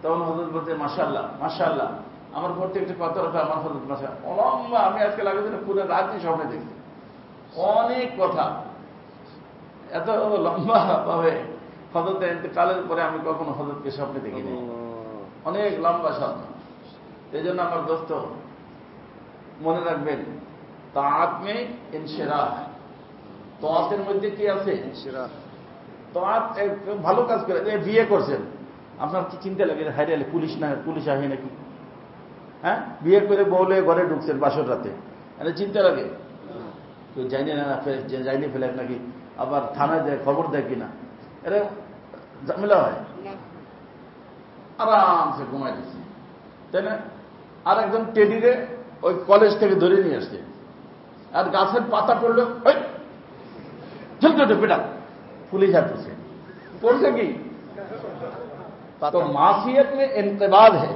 তখন হযরত বলতে মাশাআল্লাহ মাশাআল্লাহ, আমার প্রত্যেকটি কথার উপর আমার হযরত মাশাআল্লাহ লম্বা, আমি আজকে লাগে পুরো রাতই স্বপ্নে দেখছি, অনেক কথা, এত লম্বা ভাবে হযরতের ইন্তেকালের পরে আমি কখনো হযরতকে স্বপ্নে দেখিনি, অনেক লম্বা স্বপ্ন। এই জন্য আমার দোস্ত মনে রাখবেন, তাআত মে ইনশিরাহ, তাআতের মধ্যে কি আছে? তাআত। ভালো কাজ করে, বিয়ে করছেন, আপনার কি চিন্তা লাগে হাইরে পুলিশ না পুলিশ আসে নাকি? হ্যাঁ, বিয়ে করে বউলে ঘরে ঢুকছেন বাসর রাতে, এটা চিন্তা লাগে? কেউ জানি না যাইনি ফেলে নাকি, আবার থানায় দেয়, খবর দেয় কিনা, এটা ঝামেলা হয়। আরামসে ঘুমাই দিচ্ছে, তাই না? আর একজন টেডিরে ওই কলেজ থেকে ধরে নিয়ে আসছে, আর গাছের পাতা পড়লো, চলতে পেটা পুলিশ আসছে, পড়ছে কি? तो मासियत में इनकिबाद है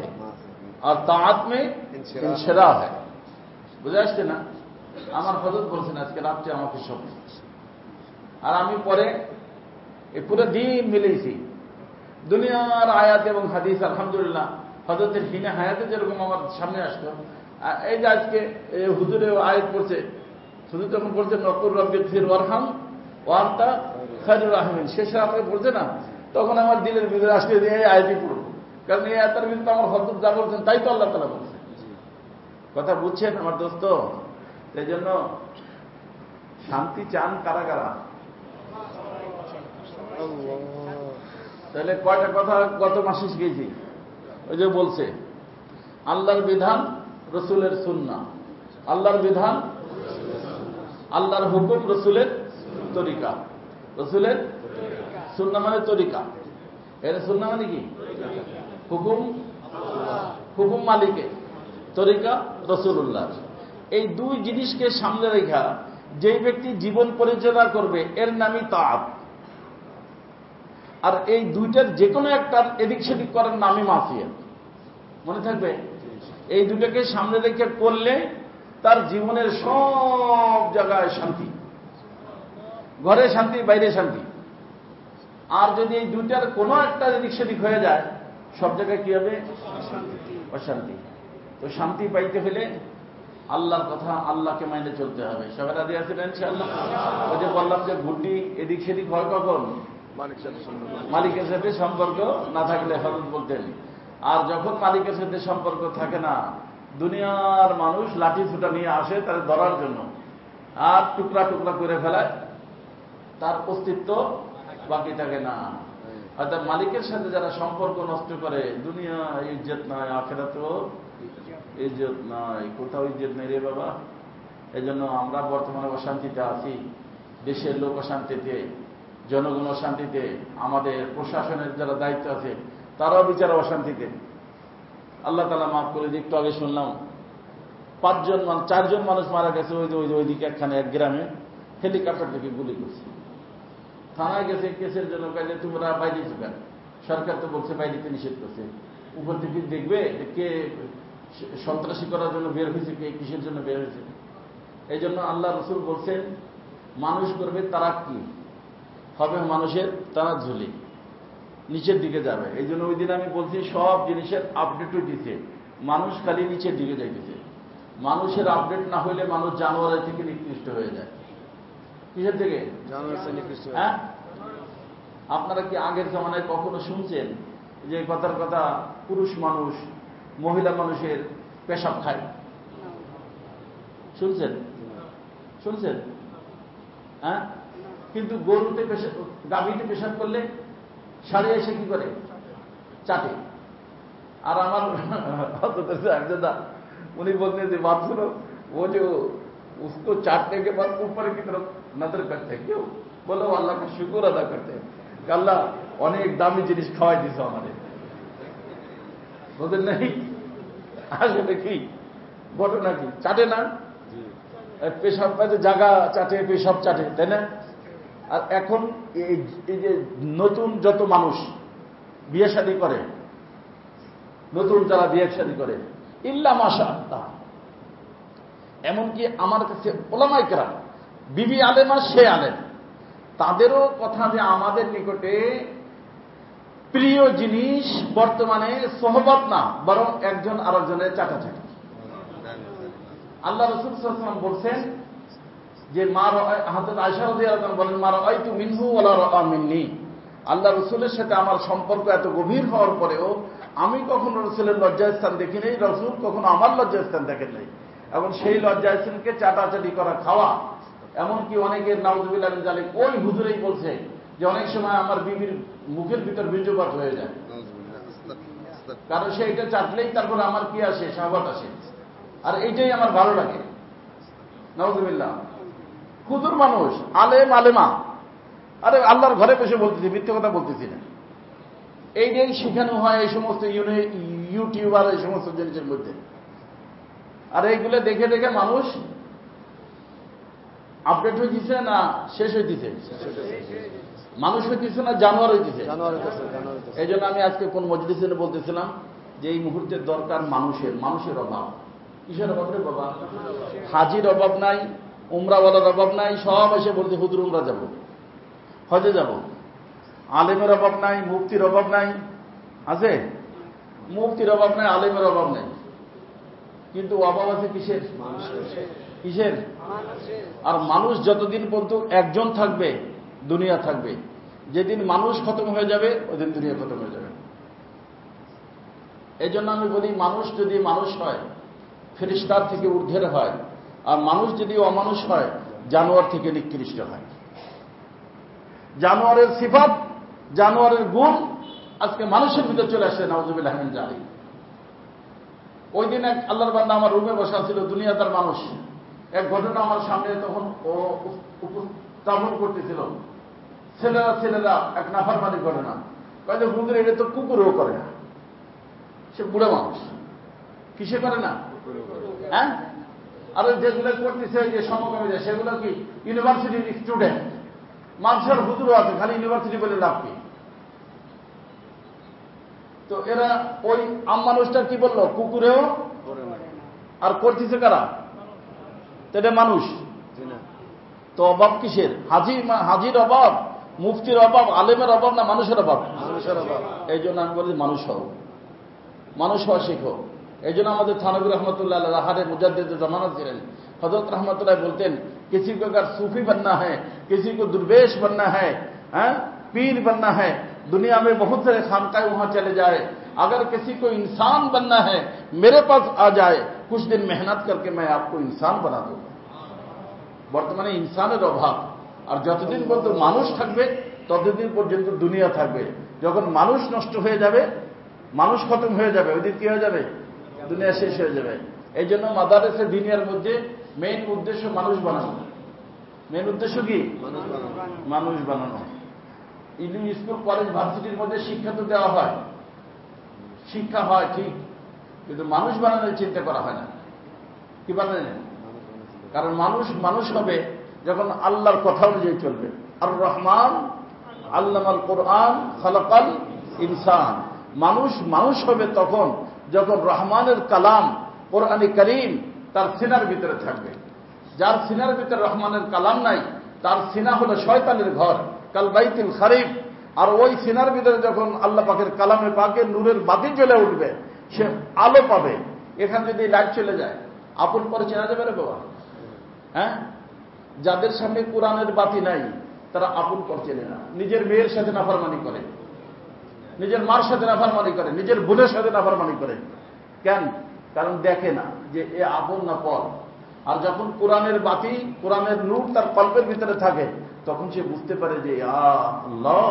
और ताआत में इनशिराह है। বুঝে আসছে না? আমার হযরত বলছেন আজকে রাত্রে আমাকে স্বপ্ন, আর আমি পরে এই পুরো দিন মিলেছি দুনিয়ার আয়াত এবং হাদিস। আলহামদুলিল্লাহ, হযরতের হিনা হায়াতে যেরকম আমার সামনে আসতো, এই যে আজকে হুজুরে আয়াত পড়ছে, হুজুর তখন বলছে নকুর রব্বিগফির ওয়ারহাম ওয়া আনতা খায়রুর রাহিমিন, শেষ রাতে বলছে না, তখন আমার দিলের ভিতরে আসলে এই আয়াতই পড়ব, কারণ এই আয়াতের ভিতরে আমার হযরত যা বলছেন তাই তো আল্লাহ তাআলা বলছেন। কথা বুঝছেন আমার দোস্ত? সেই জন্য শান্তি চান কারা কারা? তাহলে কয়টা কথা গত মাসে শিখেছি? ওই যে বলছে আল্লাহর বিধান, রসুলের সুন্নাহ, আল্লাহর বিধান, আল্লাহর হুকুম, রসুলের তরিকা, রসুলের সুন্নাহ মানে তরিকা। এর সুন্নাহ মানে কি? হুকুম, হুকুম মালিকের, তরিকা রসুল্লাহ। এই দুই জিনিসকে সামনে রেখা যেই ব্যক্তি জীবন পরিচালনা করবে এর নামই তাআত। আর এই দুইটার যে কোনো একটার এদিক সেদিক করার নামই মাসিয়াত। মনে থাকবে, এই দুটাকে সামনে রেখে করলে তার জীবনের সব জায়গায় শান্তি, ঘরে শান্তি, বাইরে শান্তি। আর যদি এই দুইটার কোনো একটা এদিক সেদিক হয়ে যায়, সব জায়গায় কি হবে? অশান্তি। তো শান্তি পাইতে হলে আল্লাহর কথা, আল্লাহকে মাইনে চলতে হবে। সবাই রাজি আছেন ইনশাআল্লাহ? ওই যে বললাম যে ঘুরটি এদিক সেদিক হয় কখন? মালিকের সাথে সম্পর্ক না থাকলে হযরত বলতেন। আর যখন মালিকের সাথে সম্পর্ক থাকে না, দুনিয়ার মানুষ লাঠি ছুটা নিয়ে আসে তার ধরার জন্য, আর টুকরা টুকরা করে ফেলায়, তার অস্তিত্ব বাকি থাকে না। অর্থাৎ মালিকের সাথে যারা সম্পর্ক নষ্ট করে, দুনিয়া ইজ্জত নয়, আখিরাতেও ইজ্জত নয়, কোথাও ইজ্জত নেই রে বাবা। এই জন্য আমরা বর্তমানে অশান্তিতে আছি, দেশের লোক অশান্তিতে, জনগণ অশান্তিতে, আমাদের প্রশাসনের যারা দায়িত্ব আছে তারাও বিচারা অশান্তিতে। আল্লাহ তাআলা মাফ করে দিক। একটু আগে শুনলাম 4জন মানুষ মারা গেছে ওইদিকে একখানে এক গ্রামে, হেলিকপ্টার থেকে গুলি করছে। থানায় গেছে কেসের জন্য, কাজে তোমরা বাইরে চুকান, সরকার তো বলছে বাইরেতে নিষেধ করছে, উপর থেকে দেখবে কে সন্ত্রাসী করার জন্য বের হয়েছে, কে কিসের জন্য বের হয়েছে। এই জন্য আল্লাহ রসুল বলছেন মানুষ করবে তারা কি হবে, মানুষের তারা ঝুলি নিচের দিকে যাবে। এই জন্য ওই দিন আমি বলছি সব জিনিসের আপডেটও দিতে, মানুষ খালি নিচের দিকে যাইতেছে। মানুষের আপডেট না হইলে মানুষ জানোয়ারের থেকে নিকৃষ্ট হয়ে যায়। কিসের থেকে? হ্যাঁ, আপনারা কি আগের জমানায় কখনো শুনছেন যে কথার কথা পুরুষ মানুষ মহিলা মানুষের পেশাব খায়? শুনছেন? শুনছেন? হ্যাঁ, কিন্তু গরুতে গাভীতে পেশাব করলে সারে এসে কি করে? চাটে। আর আমার একজন উনি বলতেন যে বাথরুম ও যে उसको चाटने के बाद ऊपर की तरफ नजर करते हैं। क्यों? बोलो अल्लाह का शुक्र अदा करते हैं कि अल्लाह অনেক দামি জিনিস খাওয়াই দিছে আমাদের। বলতে নেই আসলে কি ঘটনা কি? চাটে না, পেশাব পাইতে জায়গা চাটে, পেশাব চাটে, তাই না? আর এখন এই যে নতুন যত মানুষ বিয়ে শাদী করে, নতুন যারা বিয়ে শাদী করে, ইল্লা মাশাআল্লাহ, এমনকি আমার কাছে ওলামায়ে কেরাম, বিবি আলেমা সে আলেম, তাদেরও কথা যে আমাদের নিকটে প্রিয় জিনিস বর্তমানে সোহবত না, বরং একজন আরেকজনের চাটাচাটি। আল্লাহ রাসূল সাল্লাল্লাহু আলাইহি ওয়াসাল্লাম বলছেন যে হযরত আয়েশা রাদিয়াল্লাহু আনহা বলেন, মা রাআইতু মিনহু ওয়ালা রাআ মিন্নি। আল্লাহ রাসূলের সাথে আমার সম্পর্ক এত গভীর হওয়ার পরেও আমি কখনো রাসূলের লজ্জাস্থান দেখি নাই, রাসূল কখনো আমার লজ্জাস্থান দেখেন নাই। এবং সেই লজ্জাস্থানকে চাটাচাটি করা, খাওয়া, এমনকি অনেকের নাউযুবিল্লাহ মিন যালিক ওই হুজুরেই বলছে যে অনেক সময় আমার বিবির মুখের ভিতর বীর্যপাত হয়ে যায়, কারণ সে এটা চাটলেই তারপরে আমার কি আসে, শাহওয়াত আসে, আর এইটাই আমার ভালো লাগে। নাউযুবিল্লাহ। হুজুর মানুষ, আলেম আলেমা, আরে আল্লাহর ঘরে বসে বলতেছি, মিথ্যে কথা বলতেছি না। এইটাই শেখানো হয় এই সমস্ত ইউটিউবার, এই সমস্ত জিনিসের মধ্যে। আর এইগুলো দেখে দেখে মানুষ আপডেট হইতেছে না শেষ হইতেছে? মানুষ হইতেছে না জানোয়ার হইতেছে? এই জন্য আমি আজকে কোন মজলিসে বলতেছিলাম যে এই মুহূর্তে দরকার মানুষের অভাব। কিসের অভাব রে বাবা? হাজির অভাব নাই, উমরাওয়ালার অভাব নাই, সব এসে বলতে হুজুর উমরা যাব, হজে যাব। আলেমের অভাব নাই, মুফতির অভাব নাই, আছে? মুফতির অভাব নাই, আলেমের অভাব নাই, কিন্তু অভাব আছে কিসের? কিসের? আর মানুষ যতদিন পর্যন্ত একজন থাকবে দুনিয়া থাকবে, যেদিন মানুষ খতম হয়ে যাবে ওইদিন দুনিয়া খতম হয়ে যাবে। এই জন্য আমি বলি, মানুষ যদি মানুষ হয় ফেরেশতার থেকে ঊর্ধ্বের হয়, আর মানুষ যদি অমানুষ হয় জানোয়ার থেকে নিকৃষ্ট হয়। জানোয়ারের সিফাত, জানোয়ারের গুণ আজকে মানুষের ভিতরে চলে আসছে। নাউযুবিল্লাহ মিন যালিক। ওই দিন এক আল্লাহর বান্দা আমার রুমে বসা ছিল, দুনিয়াদার মানুষ, এক ঘটনা আমার সামনে তখন ও উপস্থাপন করতেছিল। ছেলেরা এক নাফরমানি করে না, কয় যে হুজুর এটা তো কুকুরও করে না। সে বুড়া মানুষ, কিসে করে না? হ্যাঁ, আর যেগুলো করতেছে যে সমকামীরা, সেগুলো কি ইউনিভার্সিটির স্টুডেন্ট, মাদ্রাসার হুজুরও আছে, খালি ইউনিভার্সিটি বলে লাভ কি? তো এরা ওই মানুষটা কি বললো, কুকুরেও, আর করতেছে কারা? এটা মানুষ। তো অভাব কিসের? হাজির অভাব, মুফতির অভাব, আলেমের অভাব না মানুষের অভাব? মানুষের অভাব। এই জন্য আমি বলি মানুষ হও, মানুষ হওয়া শিখো। এই জন্য আমাদের থানভী রহমতুল্লাহ রাহারে মুজাদ্দিদ জামানা ছিলেন, হযরত রহমতুল্লাহ বলতেন, किसी को अगर सूफी बनना है, किसी को दुर्वेश बनना है, पीर बनना है, दुनिया में बहुत सारे खानकाएं वहां चले जाए, अगर किसी को इंसान बनना है मेरे पास आ जाए, कुछ दिन मेहनत करके मैं आपको इंसान बना दूंगा। বর্তমানে ইনসানের অভাব, আর যতদিন পর্যন্ত মানুষ থাকবে ততদিন পর্যন্ত দুনিয়া থাকবে। যখন মানুষ নষ্ট হয়ে যাবে, মানুষ খতম হয়ে যাবে, ওই দিন কি হয়ে যাবে? দুনিয়া শেষ হয়ে যাবে। এই জন্য মাদারেসে দিনিয়ার মধ্যে মেইন উদ্দেশ্য মানুষ বানানো। মেইন উদ্দেশ্য কি? মানুষ বানানো। স্কুল কলেজ ভার্সিটির মধ্যে শিক্ষা তো দেওয়া হয়, শিক্ষা হয় ঠিক, কিন্তু মানুষ বানানোর চিন্তা করা হয় না। কি বানানো? কারণ মানুষ হবে যখন আল্লাহর কথা অনুযায়ী চলবে। আর রহমান আল্লামাল কোরআন খালাকাল ইনসান। মানুষ হবে তখন যখন রহমানের কালাম কোরআনে কারীম তার সিনার ভিতরে থাকবে। যার সিনার ভিতরে রহমানের কালাম নাই, তার সিনা হলো শয়তানের ঘর, কাল বাইতুল খারিব। আর ওই সিনার ভিতরে যখন আল্লাহ পাকের কালামে পাকে নূরের বাতি জ্বলে উঠবে, সে আলো পাবে। এখানে যদি লাইট চলে যায়, আপন পরে চেনা যাবে রে বাবা? হ্যাঁ, যাদের সামনে কোরআনের বাতি নাই তারা আপন পর চেনে না। নিজের মেয়ের সাথে নাফরমানি করে, নিজের মার সাথে নাফরমানি করে, নিজের বোনের সাথে নাফরমানি করে। কেন? কারণ দেখে না যে এ আপন না পর। আর যখন কোরআনের বাতি, কোরআনের নূর তার কল্পের ভিতরে থাকে, তখন সে বুঝতে পারে যে আল্লাহ,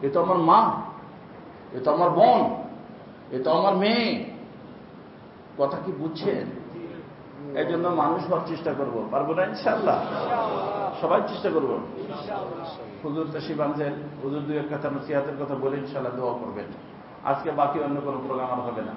এ তো আমার মা, এ তো আমার বোন, এ তো আমার মেয়ে। কথা কি বুঝছেন? এই জন্য মানুষ হওয়ার চেষ্টা করব, পারবো না ইনশাআল্লাহ? সবাই চেষ্টা করব। হুজুর তাশরিফ আনছেন, হুজুর দুই এক কথা নসিহতের কথা বলে ইনশাআল্লাহ দোয়া করবেন। আজকে বাকি অন্য কোনো প্রোগ্রাম আর হবে না।